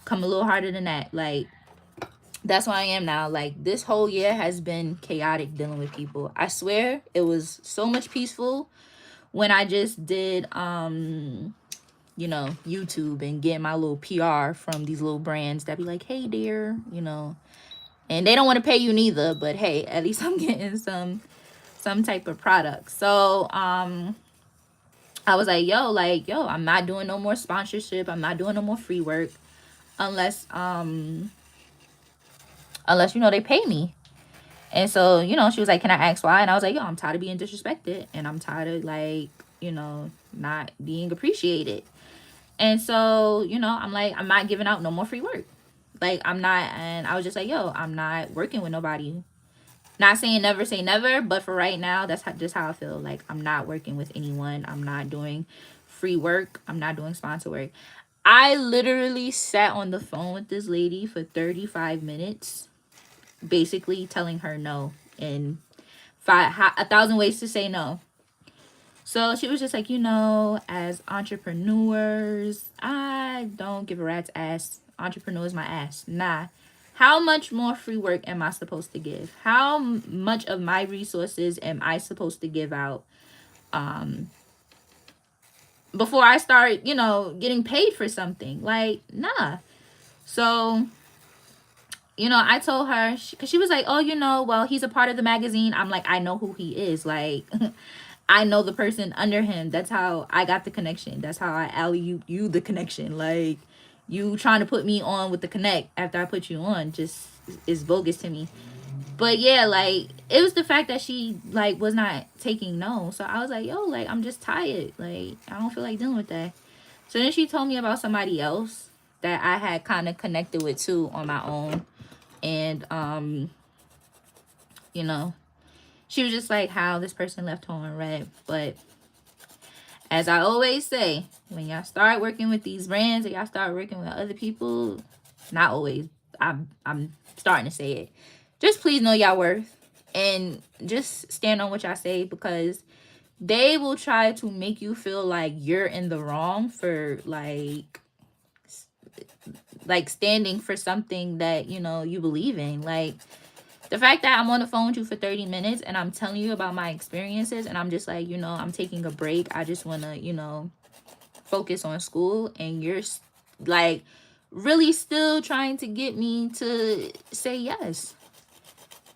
come a little harder than that. Like, that's where I am now. Like, this whole year has been chaotic dealing with people. I swear it was so much peaceful when I just did YouTube and get my little PR from these little brands that be like, hey dear, and they don't want to pay you neither, but hey, at least I'm getting some type of product. So I was like, yo, I'm not doing no more sponsorship. I'm not doing no more free work unless they pay me. And so, she was like, can I ask why? And I was like, yo, I'm tired of being disrespected, and I'm tired of not being appreciated. And so, I'm like, I'm not giving out no more free work. Like, I'm not. And I was just like, yo, I'm not working with nobody. Not saying never say never, but for right now, that's just how I feel. Like, I'm not working with anyone. I'm not doing free work. I'm not doing sponsor work. I literally sat on the phone with this lady for 35 minutes, basically telling her no and 1,000 ways to say no. So she was just like, as entrepreneurs, I don't give a rat's ass. Entrepreneurs my ass. Nah. How much more free work am I supposed to give? How much of my resources am I supposed to give out before I start, getting paid for something? Like, nah. So, I told her, because she was like, oh, well, he's a part of the magazine. I'm like, I know who he is. Like, I know the person under him. That's how I got the connection. That's how I alley you the connection. Like, you trying to put me on with the connect after I put you on just is bogus to me. But yeah, like, it was the fact that she was not taking no. So I was like, yo, I'm just tired. Like, I don't feel like dealing with that. So then she told me about somebody else that I had kind of connected with too on my own. And she was just like, how this person left home in red. But as I always say, when y'all start working with these brands or y'all start working with other people, not always, I'm starting to say it, just please know y'all worth and just stand on what y'all say, because they will try to make you feel like you're in the wrong for like standing for something that, you know, you believe in. Like the fact that I'm on the phone with you for 30 minutes and I'm telling you about my experiences and I'm just like, you know, I'm taking a break. I just want to, you know, focus on school, and you're like really still trying to get me to say yes.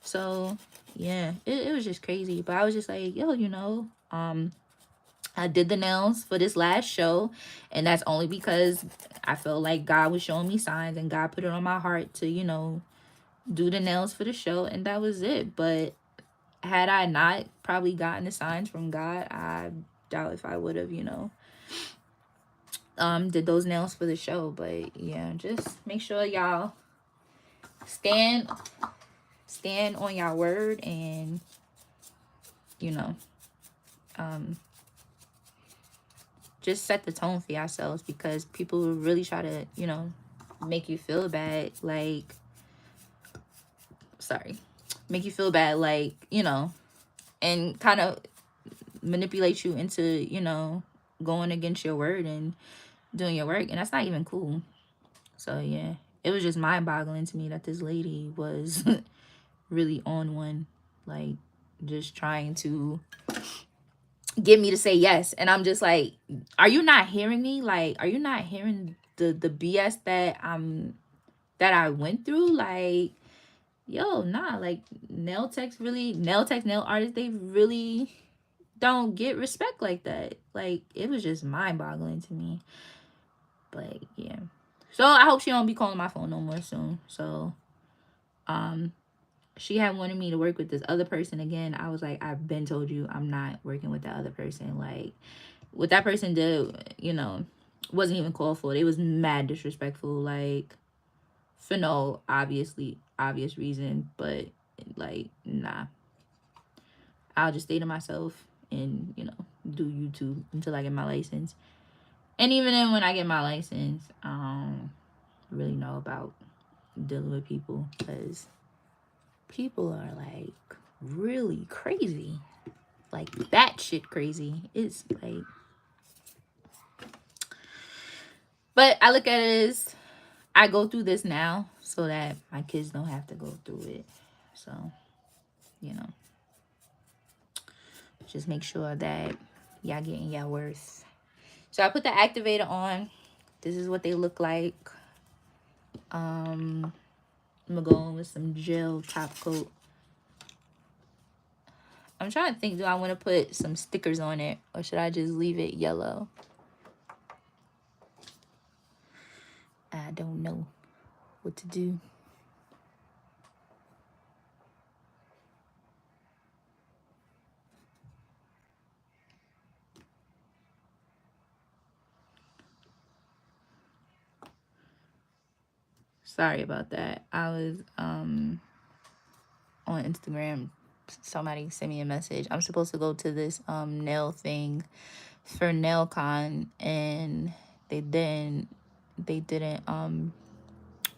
So yeah, it was just crazy. But I was just like, yo, you know, I did the nails for this last show, and that's only because I felt like God was showing me signs and God put it on my heart to, you know, do the nails for the show, and that was it. But had I not probably gotten the signs from God, I doubt if I would have, you know, did those nails for the show. But yeah, just make sure y'all stand on your word, and you know, just set the tone for yourselves, because people will really try to, you know, make you feel bad, like make you feel bad, like, you know, and kind of manipulate you into, you know, going against your word and doing your work, and that's not even cool. So yeah, it was just mind-boggling to me that this lady was really on one, like just trying to get me to say yes. And I'm just like, are you not hearing me? Like, are you not hearing the BS that I went through? Like, yo, nah, like nail techs, nail artists, they really don't get respect like that. Like, it was just mind-boggling to me. But yeah, so I hope she don't be calling my phone no more soon. So she had wanted me to work with this other person again. I was like, I've been told you I'm not working with that other person. Like, what that person did, you know, wasn't even called for. It was mad disrespectful, like for no obvious reason. But like, nah, I'll just stay to myself and, you know, do YouTube until I get my license. And even then, when I get my license, I don't really know about dealing with people, because people are like really crazy, like that shit crazy. It's like, but I look at it as I go through this now so that my kids don't have to go through it. So, you know, just make sure that y'all getting your worth. So I put the activator on. This is what they look like. I'm gonna go in with some gel top coat. I'm trying to think, do I want to put some stickers on it, or should I just leave it yellow? I don't know what to do. Sorry about that. I was on Instagram. Somebody sent me a message. I'm supposed to go to this nail thing for NailCon, and they didn't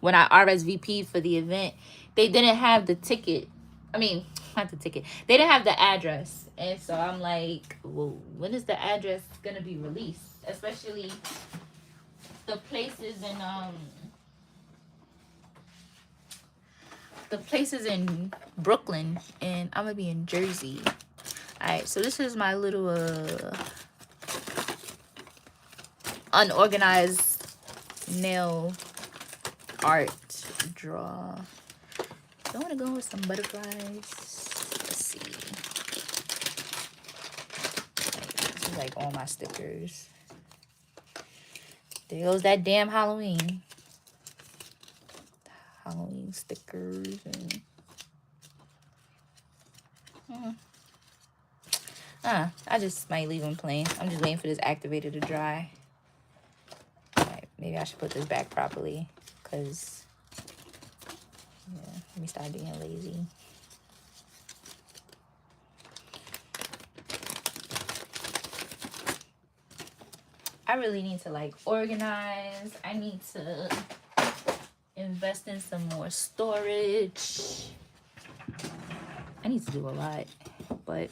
when I RSVP'd for the event, they didn't have the ticket. I mean, not the ticket. They didn't have the address. And so I'm like, well, when is the address gonna be released? Especially the places in Brooklyn, and I'm gonna be in Jersey. Alright, so this is my little unorganized nail art draw. I want to go with some butterflies. Let's see. This is like all my stickers. There goes that damn Halloween stickers. And I just might leave them plain. I'm just waiting for this activator to dry. Alright, maybe I should put this back properly, because yeah, let me start being lazy. I really need to like organize. I need to invest in some more storage. I need to do a lot, but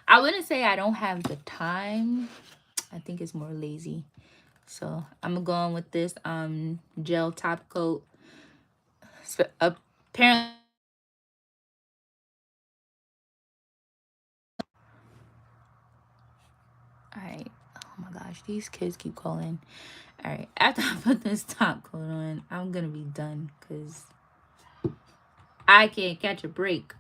I wouldn't say I don't have the time. I think it's more lazy. So I'm gonna go on with this gel top coat. Apparently, all right. Oh my gosh, these kids keep calling. All right, after I put this top coat on, I'm gonna be done because I can't catch a break.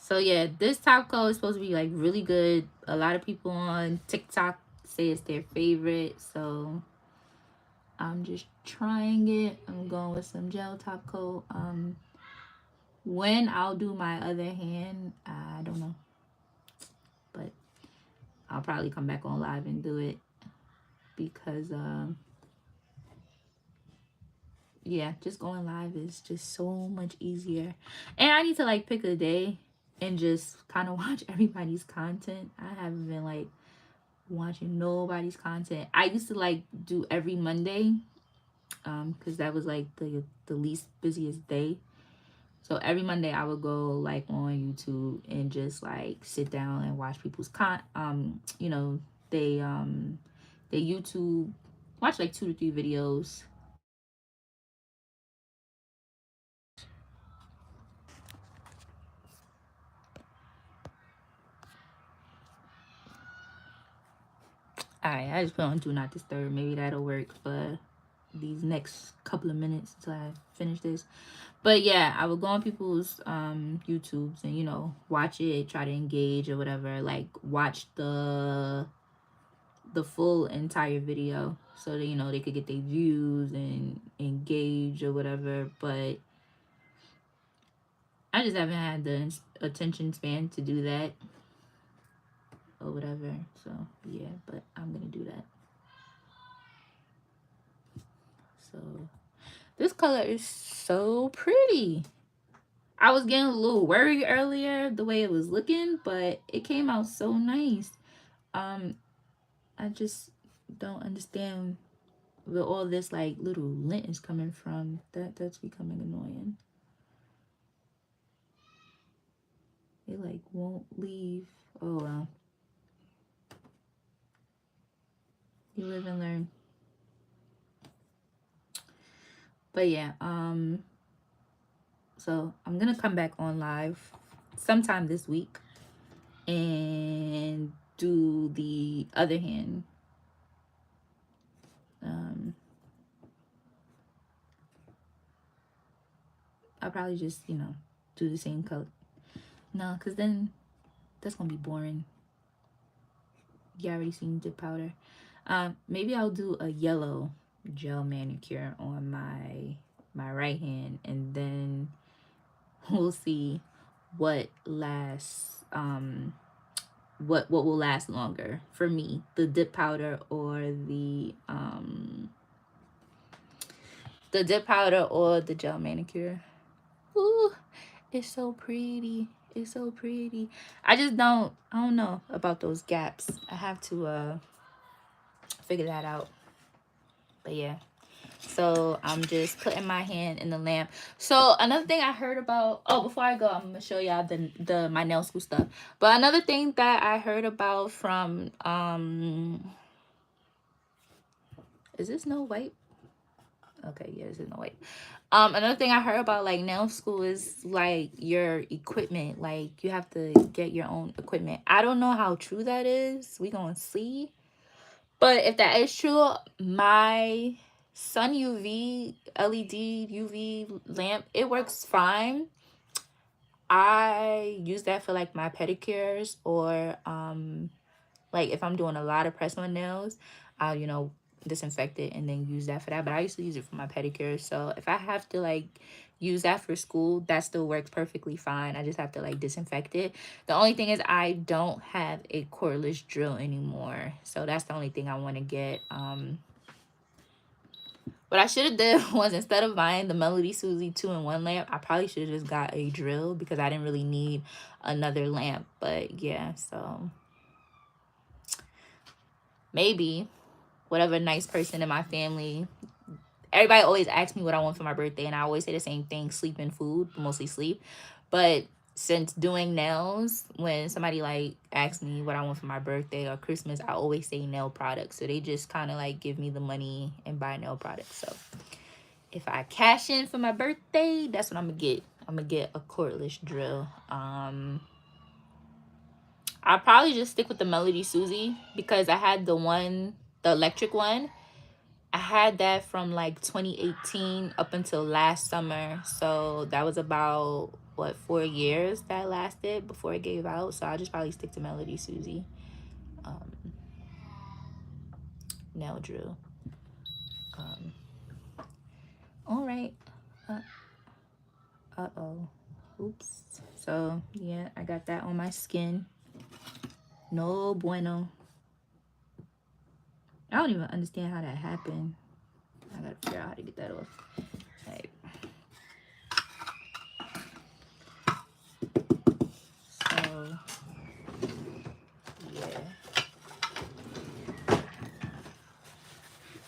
So yeah, this top coat is supposed to be like really good. A lot of people on TikTok say it's their favorite, so I'm just trying it. I'm going with some gel top coat. When I'll do my other hand, I don't know, but I'll probably come back on live and do it because yeah, just going live is just so much easier. And I need to like pick a day and just kind of watch everybody's content. I haven't been like watching nobody's content. I used to like do every Monday because that was like the least busiest day. So every Monday I would go like on YouTube and just like sit down and watch people's they YouTube watch like 2 to 3 videos. Alright, I just put on do not disturb. Maybe that'll work for these next couple of minutes until I finish this. But yeah, I would go on people's YouTubes and watch it, try to engage or whatever, like watch the full entire video so that they could get their views and engage or whatever. But I just haven't had the attention span to do that or whatever. So yeah, but I'm gonna do that. So this color is so pretty. I was getting a little worried earlier the way it was looking, but it came out so nice. I just don't understand where all this like little lint is coming from. That's becoming annoying. It like won't leave. Oh well. You live and learn. But yeah, so I'm gonna come back on live sometime this week and do the other hand. I'll probably just do the same color. No, because then that's gonna be boring. You already seen dip powder. Maybe I'll do a yellow gel manicure on my right hand, and then we'll see what lasts. What will last longer for me, the dip powder or the dip powder or the gel manicure. Ooh, it's so pretty. It's so pretty. I don't know about those gaps. I have to figure that out. But yeah. So I'm just putting my hand in the lamp. So another thing I heard about, before I go, I'm gonna show y'all the my nail school stuff. But another thing that I heard about from is this Snow White? Okay, yeah, this is Snow White. Another thing I heard about like nail school is like your equipment. Like you have to get your own equipment. I don't know how true that is. We gonna see. But if that is true, my Sun UV LED UV lamp, it works fine. I use that for like my pedicures or like if I'm doing a lot of press on nails, I'll disinfect it and then use that for that. But I used to use it for my pedicures. So if I have to like use that for school, that still works perfectly fine. I just have to like disinfect it. The only thing is I don't have a cordless drill anymore. So that's the only thing I want to get. What I should have did was instead of buying the Melody Susie 2-in-1 lamp, I probably should have just got a drill because I didn't really need another lamp. But yeah, so maybe whatever nice person in my family. Everybody always asks me what I want for my birthday, and I always say the same thing: sleep and food, mostly sleep. But since doing nails, when somebody like asks me what I want for my birthday or Christmas, I always say nail products. So they just kind of like give me the money and buy nail products. So if I cash in for my birthday, that's what I'm gonna get. I'm gonna get a cordless drill. I'll probably just stick with the Melody Susie because I had the electric one. I had that from like 2018 up until last summer. So that was about, what, 4 years that lasted before it gave out. So I'll just probably stick to Melody Susie. Nail drill. All right. Uh-oh. Oops. So, yeah, I got that on my skin. No bueno. I don't even understand how that happened. I gotta figure out how to get that off. Okay. So, yeah.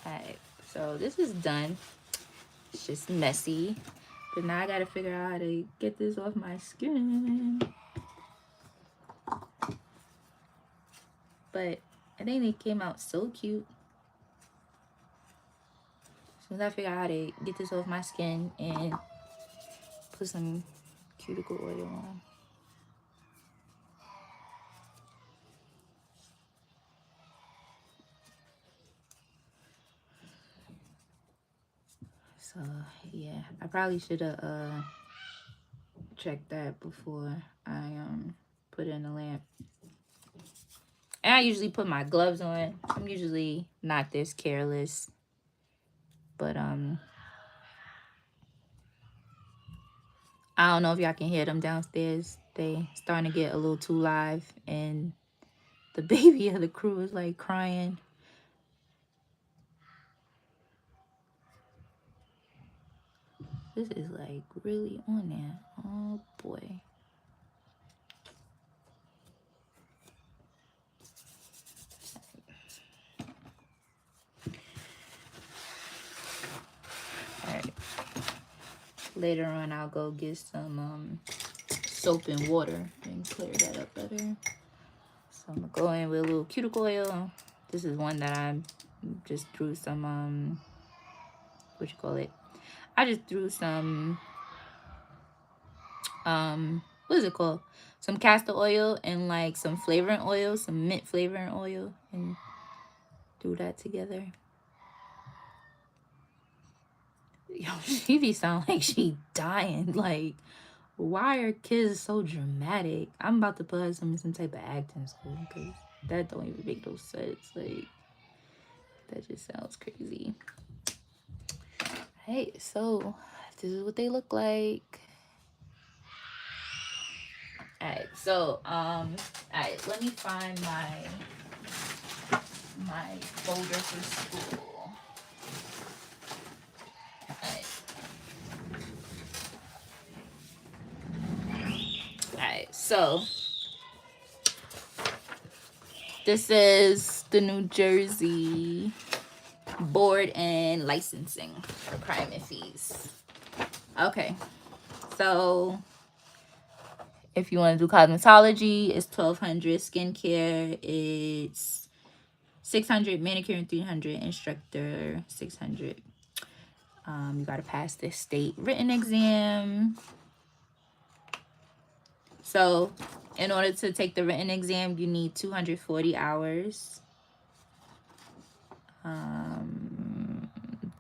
Alright. So, this is done. It's just messy. But now I gotta figure out how to get this off my skin. But I think they came out so cute. So I figure out how to get this off my skin and put some cuticle oil on. So yeah, I probably should have checked that before I put in the lamp. And I usually put my gloves on. I'm usually not this careless. But I don't know if y'all can hear them downstairs. They starting to get a little too live, and the baby of the crew is like crying. This is like really on there. Oh boy. Alright. Later on I'll go get some soap and water and clear that up better. So I'm gonna go in with a little cuticle oil. This is one that I just threw some what you call it? I just threw some what is it called? Some castor oil and like some flavoring oil, some mint flavoring oil, and do that together. Yo, she be sound like she dying. Like, why are kids so dramatic? I'm about to put her in some type of acting school because that don't even make no sense. Like, that just sounds crazy. Hey, so this is what they look like. Alright, so alright, let me find my folder for school. Alright, so this is the New Jersey Board and Licensing Requirement Fees. Okay, so if you want to do cosmetology, it's $1,200. Skincare, it's $600. Manicure and $300. Instructor, $600. You gotta pass the state written exam. So in order to take the written exam, you need 240 hours.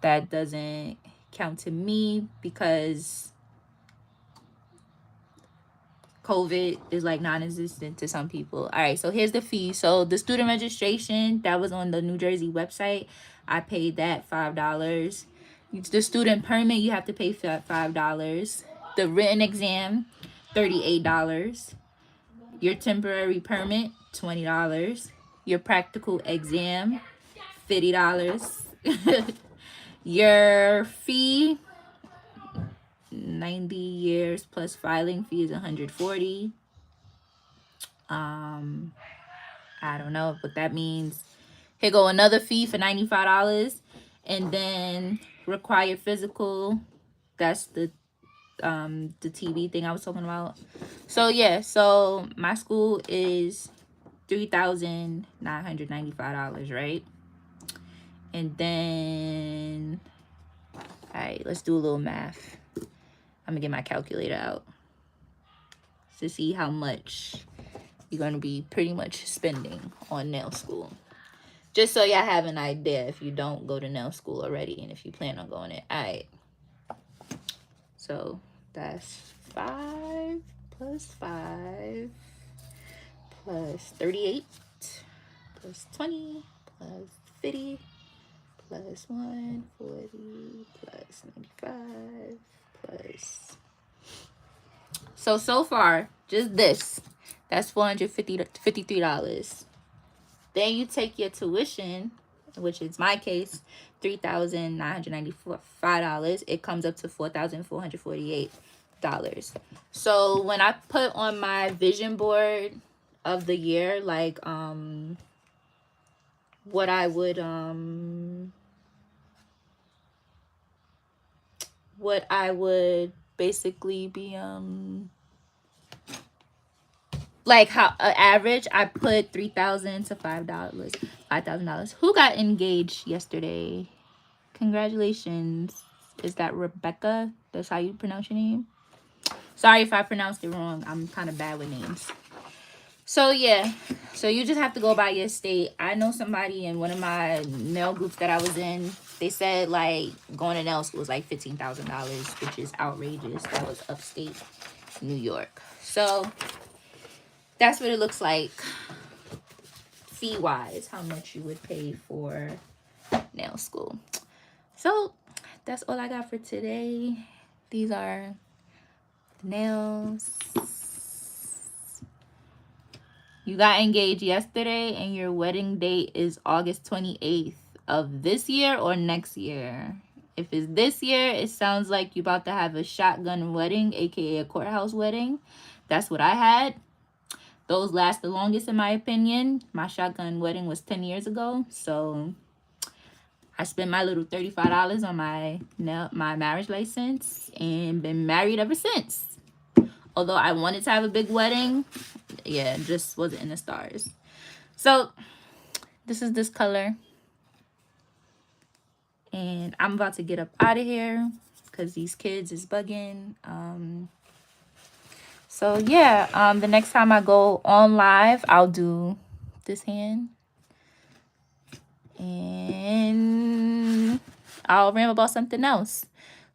That doesn't count to me because COVID is like non-existent to some people. All right, so here's the fee. So the student registration that was on the New Jersey website, I paid that $5. The student permit, you have to pay $5. The written exam, $38. Your temporary permit, $20. Your practical exam, $50. Your fee, 90 years plus filing fee is $140. I don't know what that means. Here go another fee for $95. And then required physical, that's the the TV thing I was talking about. So yeah, so my school is $3,995, right? And then, all right, let's do a little math. I'm gonna get my calculator out to see how much you're gonna be pretty much spending on nail school. Just so y'all have an idea if you don't go to nail school already and if you plan on going it. All right. So that's 5 plus 5 plus 38 plus 20 plus 50 plus 140 plus 95 plus. So far, just this. That's $453. Then you take your tuition, which is my case, $3,995. It comes up to $4,448. So when I put on my vision board of the year, like what I would basically be like how average, I put $3,000 to $5,000. Who got engaged yesterday? Congratulations. Is that Rebecca? That's how you pronounce your name? Sorry if I pronounced it wrong. I'm kind of bad with names. So yeah, so you just have to go by your state. I know somebody in one of my nail groups that I was in, they said like going to nail school was like $15,000, which is outrageous. That was upstate New York. So that's what it looks like fee wise, how much you would pay for nail school. So that's all I got for today. These are the nails. You got engaged yesterday and your wedding date is August 28th of this year or next year. If it's this year, it sounds like you're about to have a shotgun wedding, aka a courthouse wedding. That's what I had. Those last the longest in my opinion. My shotgun wedding was 10 years ago. So I spent my little $35 on my marriage license and been married ever since. Although I wanted to have a big wedding, yeah, it just wasn't in the stars. So this is this color. And I'm about to get up out of here because these kids is bugging. So yeah, the next time I go on live, I'll do this hand. And I'll ramble about something else.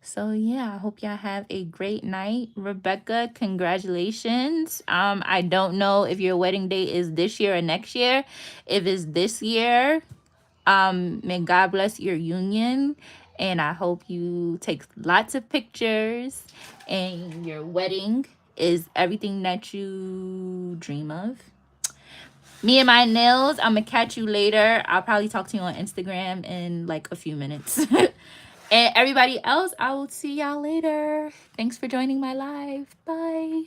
So yeah, I hope y'all have a great night. Rebecca, congratulations. I don't know if your wedding date is this year or next year. If it's this year, may God bless your union. And I hope you take lots of pictures and your wedding is everything that you dream of. Me and my nails, I'm gonna catch you later. I'll probably talk to you on Instagram in like a few minutes. And everybody else, I will see y'all later. Thanks for joining my live. Bye.